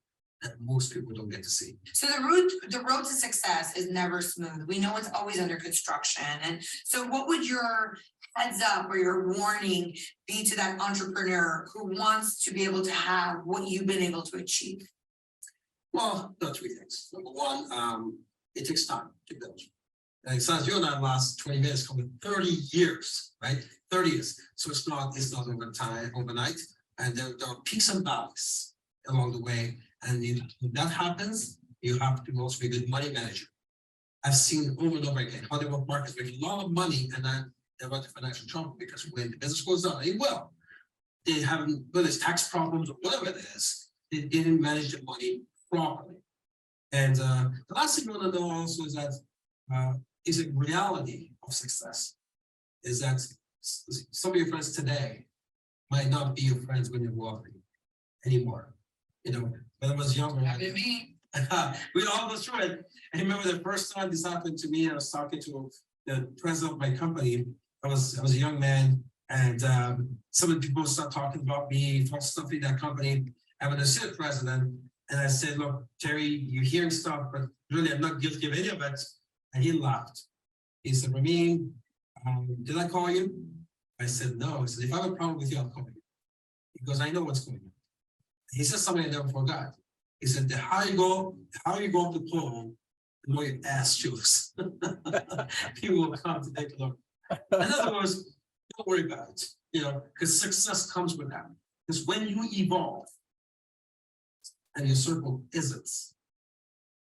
that most people don't get to see. So the road to success is never smooth. We know it's always under construction. And so what would your heads up or your warning be to that entrepreneur who wants to be able to have what you've been able to achieve? Well, there are 3 things. Number one, it takes time to build. And since you and I last 20 minutes coming 30 years, right? 30 years. So it's not overnight. And there are peaks and valleys along the way. And when that happens, you have to also be a good money manager. I've seen over and over again, Hollywood markets make a lot of money and then they run to financial trouble because when the business goes down, they haven't, whether it's tax problems or whatever it is, they didn't manage the money properly. And the last thing you want to know also is that is a reality of success. Is that some of your friends today might not be your friends when you're wealthy anymore. You know, when I was younger, Happened to me. we all go through it. I remember the first time this happened to me, I was talking to the president of my company. I was a young man, and some of the people started talking about me, stuff in that company. I'm an assistant president, and I said, "Look, Terry, you're hearing stuff, but really, I'm not guilty of any of it." And he laughed. He said, "Ramin, did I call you?" I said, "No." He said, "If I have a problem with you, I'll call you." He goes, "I know what's going on." He said something I never forgot. He said, "The higher you go up the pole, the more your ass shows." People will come to take a look. In other words, don't worry about it, you know, because success comes with that. Because when you evolve and your circle isn't,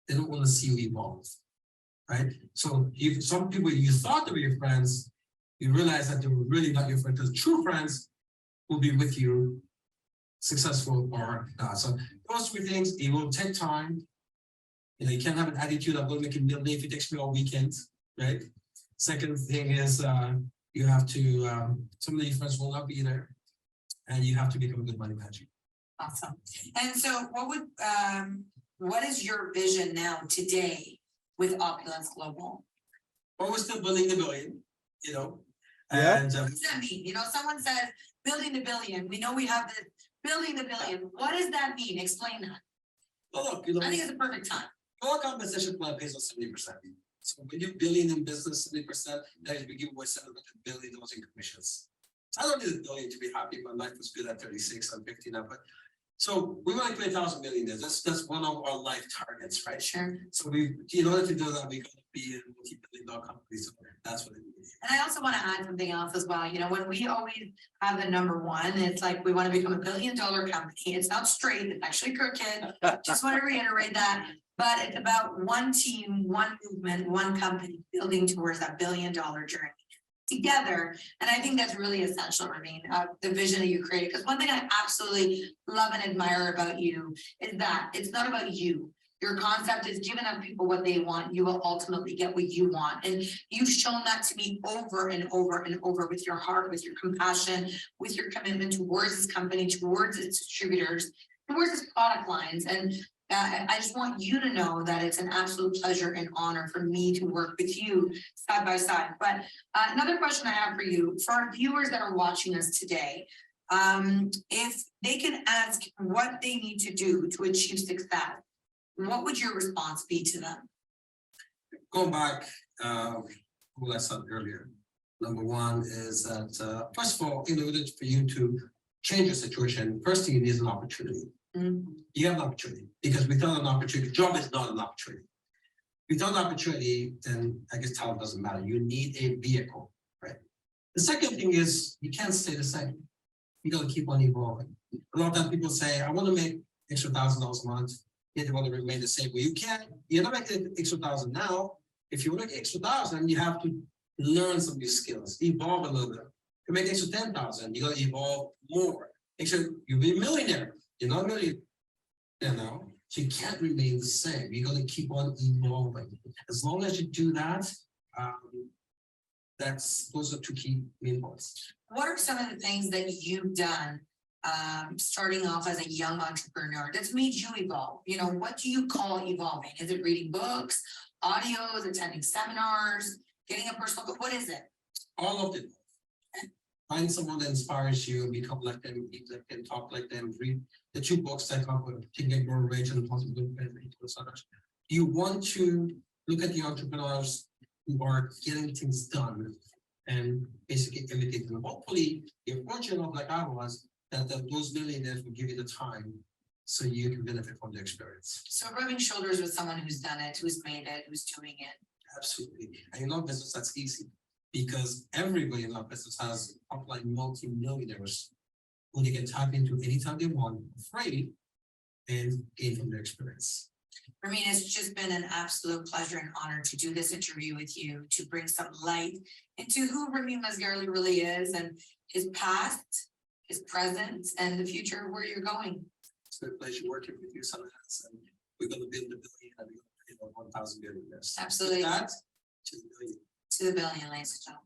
they don't want to see you evolve, right? So some people you thought they were your friends, you realize that they were really not your friends. Because true friends will be with you, successful or not. So those 3 things, it will take time. You know, you can't have an attitude of going to make a million if it takes me all weekend, right? Second thing is you have to, some of your friends will not be there, and you have to become a good money manager. Awesome. And so what is your vision now today with Opulence Global? Or we're still building the billion, you know. Yeah. And What does that mean? You know, someone says building the billion. We know we have the building the billion. What does that mean? Explain that. well, look, you know, I think it's a perfect time. our compensation plan pays us 70%. So when you're billion in business, 70%, that is we give away $700 billion in commissions. I don't need a billion to be happy. My life was good at 36, I'm 50 now, but so we want to create 1,000 millionaires. That's one of our life targets, right? Sure. So in order to do that, we got to be a multi-billion-dollar company. So that's what it means. And I also want to add something else as well. You know, when we always have the number one, it's like we want to become $1 billion company. It's not straight, it's actually crooked. Just want to reiterate that. But it's about one team, one movement, one company building towards that $1 billion journey. together. And I think that's really essential, Raveen, the vision that you created. Because one thing I absolutely love and admire about you is that it's not about you. Your concept is giving up people what they want. You will ultimately get what you want. And you've shown that to me over and over and over with your heart, with your compassion, with your commitment towards this company, towards its distributors, towards its product lines. And I just want you to know that it's an absolute pleasure and honor for me to work with you side by side. But another question I have for you, for our viewers that are watching us today, if they can ask what they need to do to achieve success, what would your response be to them? Going back, what I said earlier. Number one is that, first of all, in order for you to change your situation, first thing you need is an opportunity. You have an opportunity, because without an opportunity, job is not an opportunity. Without an opportunity, then I guess talent doesn't matter. You need a vehicle, right? The second thing is you can't stay the same. You gotta keep on evolving. A lot of times people say, I want to make extra $1,000 a month. They want to remain the same. Well, you can't, you're not making extra 1,000 now. If you want to make extra 1,000, you have to learn some new skills, evolve a little bit. You make extra 10,000, you gotta evolve more. You'll be a millionaire. You're not a millionaire now, so you can't remain the same. You gotta keep on evolving. As long as you do that, those are two key main points. What are some of the things that you've done starting off as a young entrepreneur that's made you evolve? You know, what do you call evolving? Is it reading books, audios, attending seminars, getting a personal book? What is it? All of it. Find someone that inspires you, become like them, eat like them, talk like them, read the 2 books that come with Think and Grow Rich and Possible Benefit. You want to look at the entrepreneurs who are getting things done and basically imitate them. Hopefully, you're fortunate enough, like I was, that those millionaires will give you the time so you can benefit from the experience. So rubbing shoulders with someone who's done it, who's made it, who's doing it. Absolutely. And in our business, that's easy, because everybody in our business has upline multi-millionaires who they can tap into anytime they want, free, and gain from their experience. I mean, it's just been an absolute pleasure and honor to do this interview with you, to bring some light into who Ramin Masgarli really is, and his past, his present, and the future, where you're going. It's been a pleasure working with you, Sundance, and we're going to build a billion and we're going to 1,000 billionaires. Absolutely. That to the billion. To the billion, ladies and gentlemen.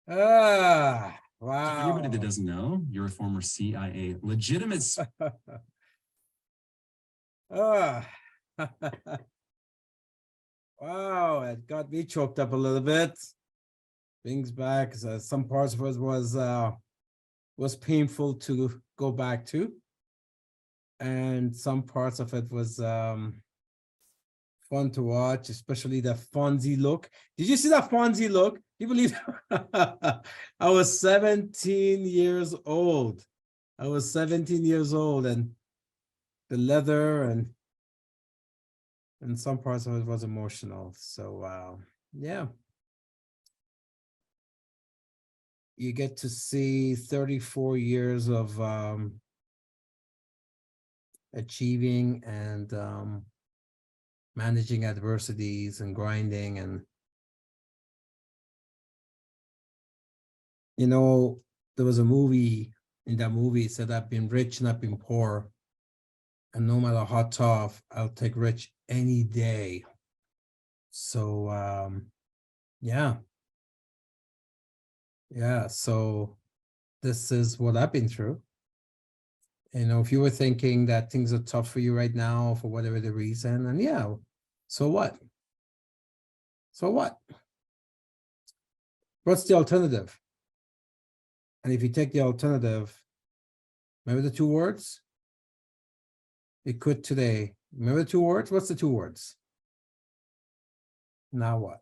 Wow. For anybody that doesn't know, you're a former CIA legitimate. Wow, it got me choked up a little bit. Brings back some parts of it was painful to go back to, and some parts of it was fun to watch, especially the Fonzie look. Did you see that Fonzie look? Do you believe I was 17 years old? I was 17 years old, and the leather and some parts of it was emotional. So yeah. You get to see 34 years of achieving and managing adversities and grinding. And there was a movie, in that movie it said, I've been rich and I've been poor, and no matter how tough, I'll take rich any day. So yeah, so this is what I've been through. If you were thinking that things are tough for you right now for whatever the reason, and yeah, so what? So what? What's the alternative? And if you take the alternative, remember the two words? It could today. Remember the two words? What's the two words? Now what?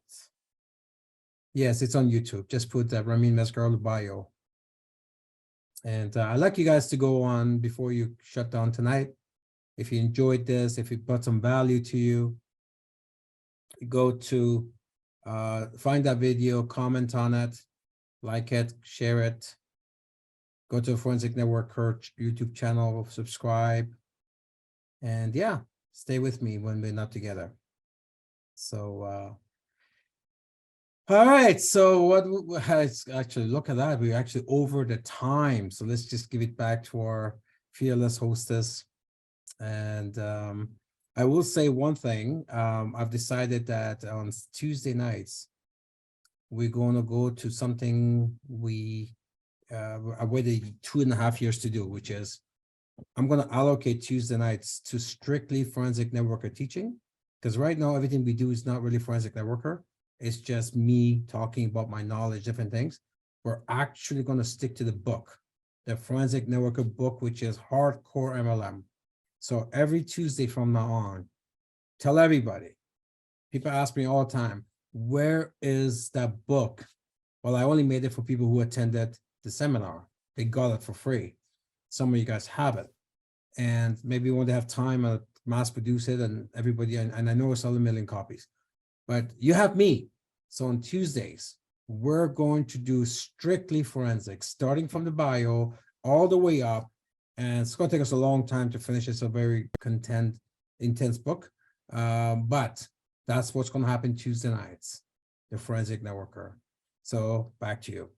Yes, it's on YouTube. Just put that Ramin Mascarolo bio. And I'd like you guys to go on before you shut down tonight. If you enjoyed this, if it brought some value to you, go to find that video, comment on it, like it, share it. Go to Forensic Network YouTube channel, subscribe. And yeah, stay with me when we're not together. So, all right. So what has actually, look at that. We're actually over the time. So let's just give it back to our fearless hostess. And I will say one thing. I've decided that on Tuesday nights, we're going to go to something I waited 2.5 years to do, which is I'm going to allocate Tuesday nights to strictly forensic networker teaching, because right now everything we do is not really forensic networker. It's just me talking about my knowledge, different things. We're actually going to stick to the book, the Forensic Networker book, which is Hardcore MLM. So every Tuesday from now on, tell everybody. People ask me all the time, where is that book? Well, I only made it for people who attended the seminar. They got it for free. Some of you guys have it. And maybe when they have time, I'll mass produce it, and everybody, and I know it's 1 million copies. But you have me. So on Tuesdays, we're going to do strictly forensics, starting from the bio all the way up. And it's going to take us a long time to finish. It's a very intense book. But that's what's going to happen Tuesday nights, the Forensic Networker. So back to you.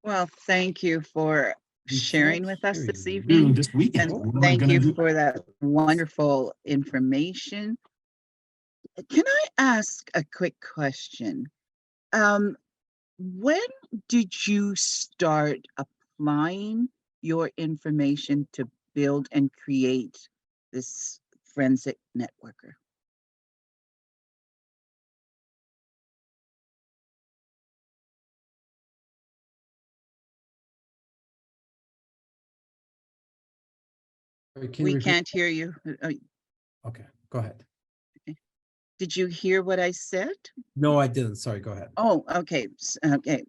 Well, thank you for sharing with us this Doing evening. this weekend. And What am I thank gonna you do? for that wonderful information. Can I ask a quick question? When did you start applying your information to build and create this forensic networker? Can you We repeat? can't hear you. Okay, go ahead. Did you hear what I said? No, I didn't. Sorry, go ahead. Oh, okay. Okay.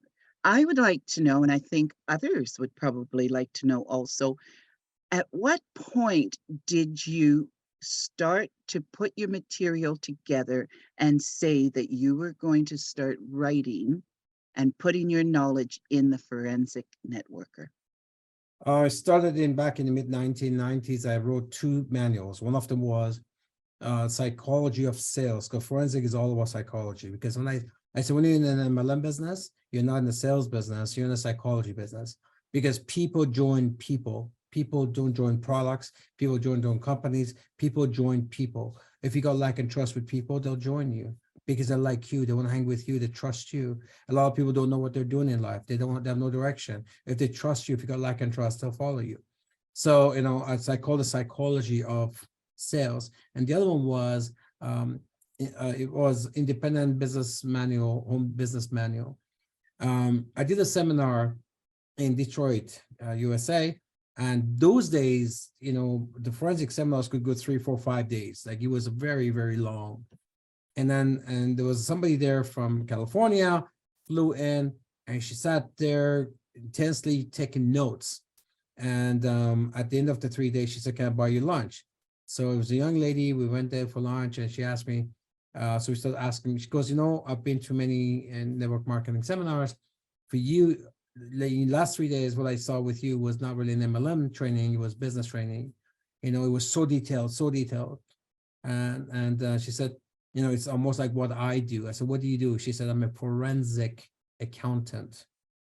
I would like to know, and I think others would probably like to know also, at what point did you start to put your material together and say that you were going to start writing and putting your knowledge in the forensic networker? I started back in the mid-1990s. I wrote 2 manuals. One of them was psychology of sales, because forensic is all about psychology. Because when I said, when you're in an MLM business, you're not in the sales business, you're in the psychology business. Because people join people. People don't join products. People join companies. People join people. If you got lack and trust with people, they'll join you because they like you. They want to hang with you. They trust you. A lot of people don't know what they're doing in life. They have no direction. If they trust you, if you got lack and trust, they'll follow you. So, I call the psychology of sales. And the other one was, it was independent business manual, home business manual. I did a seminar in Detroit, USA. And those days, the forensic seminars could go 3, 4, 5 days. Like, it was very, very long. And there was somebody there from California, flew in, and she sat there intensely taking notes. And at the end of the 3 days, she said, "Can I buy you lunch?" So it was a young lady. We went there for lunch, and she asked me. So we started asking. She goes, "I've been to many network marketing seminars. For you, the last 3 days, what I saw with you was not really an MLM training. It was business training. It was so detailed, so detailed." And she said, you know, it's almost like what I do. I said, what do you do? She said, I'm a forensic accountant.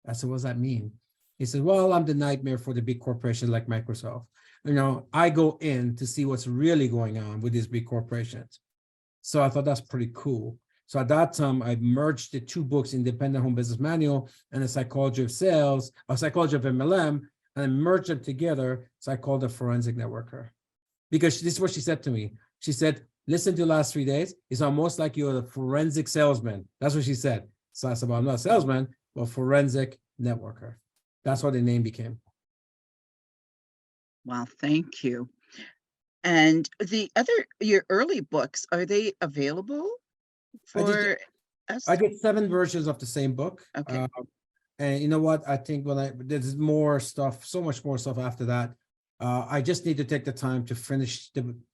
I said, what does that mean? He said, well, I'm the nightmare for the big corporations like Microsoft. You know, I go in to see what's really going on with these big corporations. So I thought that's pretty cool. So at that time, I merged the two books, Independent Home Business Manual and The Psychology of Sales, or Psychology of MLM, and I merged them together. So I called it Forensic Networker. Because this is what she said to me. She said, listen to the last 3 days. It's almost like you're a forensic salesman. That's what she said. So I said, well, I'm not a salesman, but forensic networker. That's what the name became. Well, thank you. And your early books, are they available for us? I get 7 versions of the same book. Okay. And you know what? I think there's more stuff, so much more stuff after that. I just need to take the time to finish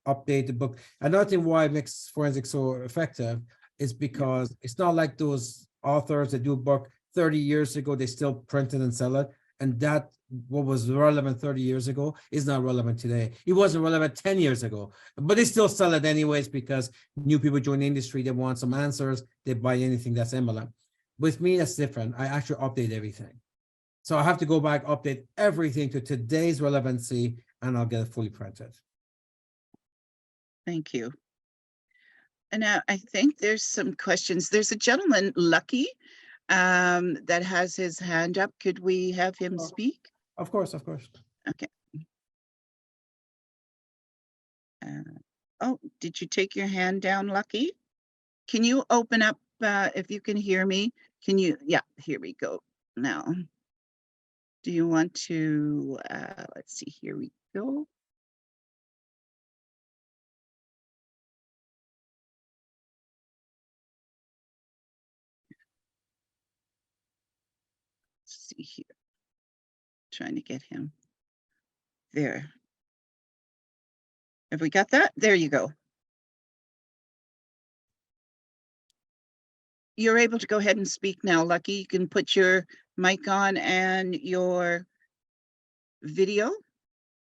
update the book. Another thing why it makes forensic so effective is because it's not like those authors that do a book 30 years ago, they still print it and sell it. And that what was relevant 30 years ago is not relevant today. It wasn't relevant 10 years ago, but they still sell it anyways because new people join the industry, they want some answers, they buy anything that's MLM. With me, that's different. I actually update everything. So I have to go back, update everything to today's relevancy, and I'll get it fully printed. Thank you. And now I think there's some questions. There's a gentleman, Lucky, that has his hand up. Could we have him speak? Of course, of course. Okay. Oh, did you take your hand down, Lucky? Can you open up, if you can hear me? Can you, yeah, here we go now. Do you want to, let's see, here we go. Let's see here. Trying to get him there. Have we got that? There you go. You're able to go ahead and speak now, Lucky. You can put your mic on and your video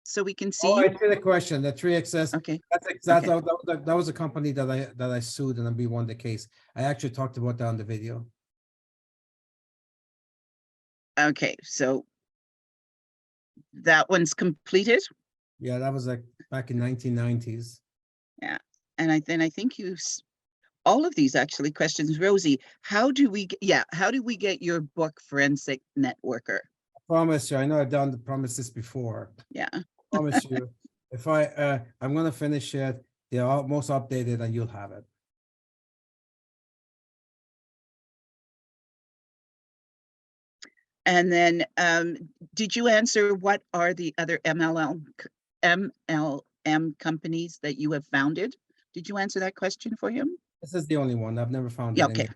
so we can see Oh, you. I see the question, the 3XS. Okay, That was a company that I sued and we won the case. I actually talked about that on the video. okay, so that one's completed. Yeah, that was like back in 1990s. And I think all of these actually questions, Rosie, how do we get your book, Forensic Networker? I promise you, I know I've done the promises before. Yeah, I promise you, if I'm gonna finish it, they're almost updated and you'll have it. and then did you answer what are the other MLM companies that you have founded? Did you answer that question for him? This is the only one. I've never found Yeah, any okay.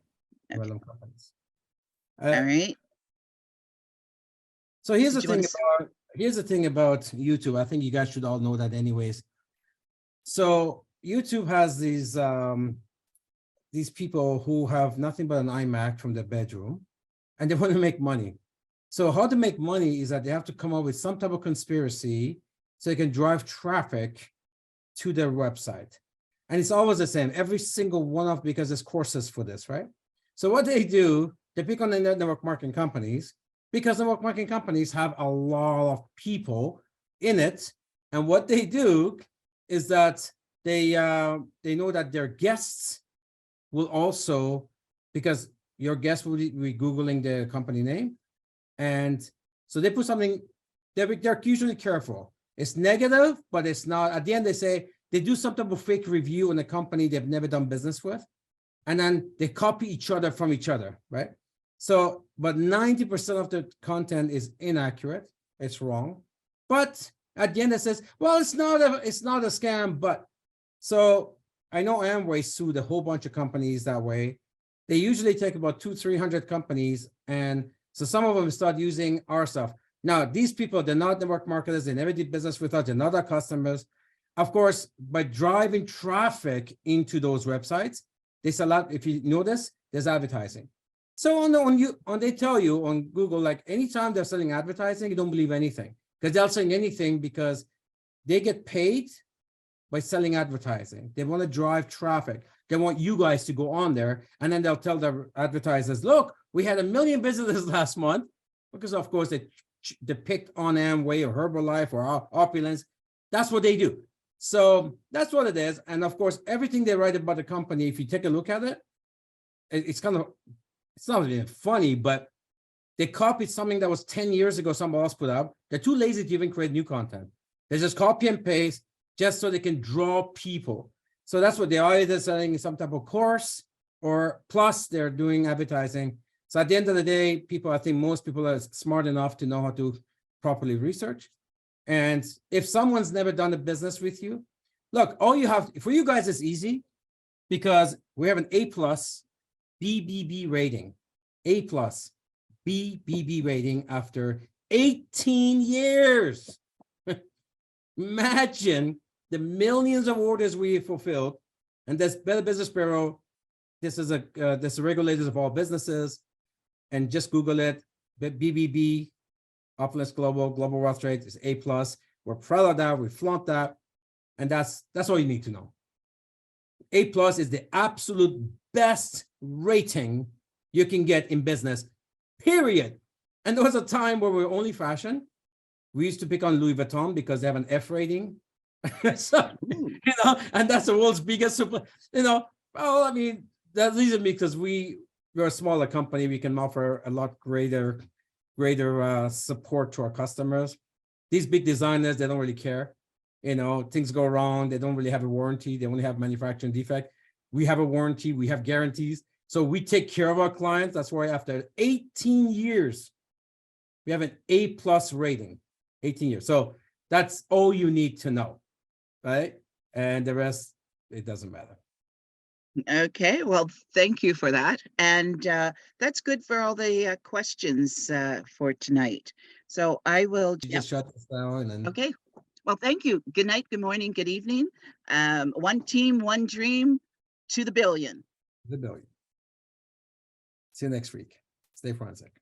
MLM companies. All right. So here's Did you wanna the thing about YouTube. I think you guys should all know that anyways. So YouTube has these people who have nothing but an iMac from their bedroom and they want to make money. So how to make money is that they have to come up with some type of conspiracy so they can drive traffic to their website. And it's always the same, every single one of, because there's courses for this, right? So what they do, they pick on the network marketing companies because network marketing companies have a lot of people in it. And what they do is that they know that their guests will also, because your guests will be Googling the company name. And so they put something, they're usually careful. It's negative, but it's not. At the end, they say, they do some type of fake review on a company they've never done business with. And then they copy each other from each other, right? So, but 90% of the content is inaccurate. It's wrong. But at the end, it says, well, it's not a scam, but. So I know Amway sued a whole bunch of companies that way. They usually take about 200-300 companies. And so some of them start using our stuff. Now, these people, they're not network marketers. They never did business with us. They're not our customers. Of course, by driving traffic into those websites, they sell out. If you notice, there's advertising. So they tell you on Google, like anytime they're selling advertising, you don't believe anything because they'll sell anything because they get paid by selling advertising. They want to drive traffic. They want you guys to go on there, and then they'll tell their advertisers, look, we had 1 million visitors last month, because of course they depict on Amway or Herbalife or Opulence. That's what they do. So that's what it is. And of course, everything they write about the company, if you take a look at it, it's kind of, it's not even funny, but they copied something that was 10 years ago, someone else put up. They're too lazy to even create new content. They just copy and paste just so they can draw people. So that's what they are, either selling some type of course, or plus they're doing advertising. So at the end of the day, people, I think most people are smart enough to know how to properly research. And if someone's never done a business with you, look, all you have, for you guys, it's easy because we have an A+ BBB rating, A+ BBB rating after 18 years. Imagine the millions of orders we fulfilled. And that's Better Business Bureau. This is the regulators of all businesses. And just Google it, BBB, Opulence Global Wealth Trade is A+. We're proud of that, we flaunt that. And that's all you need to know. A+ is the absolute best rating you can get in business, period. And there was a time where we were only fashion. We used to pick on Louis Vuitton because they have an F rating. So, and that's the world's biggest supply, well, I mean, that's reason because we're a smaller company, we can offer a lot greater support to our customers. These big designers, they don't really care. Things go wrong, they don't really have a warranty, they only have manufacturing defect. We have a warranty, we have guarantees. So we take care of our clients. That's why after 18 years, we have an A+ rating, 18 years. So that's all you need to know, right? And the rest, it doesn't matter. Okay, well, thank you for that. And that's good for all the questions for tonight. So I will Just shut this down and then. Okay. Well, thank you. Good night, good morning, good evening. One team, one dream to the billion. The billion. See you next week. Stay forensic.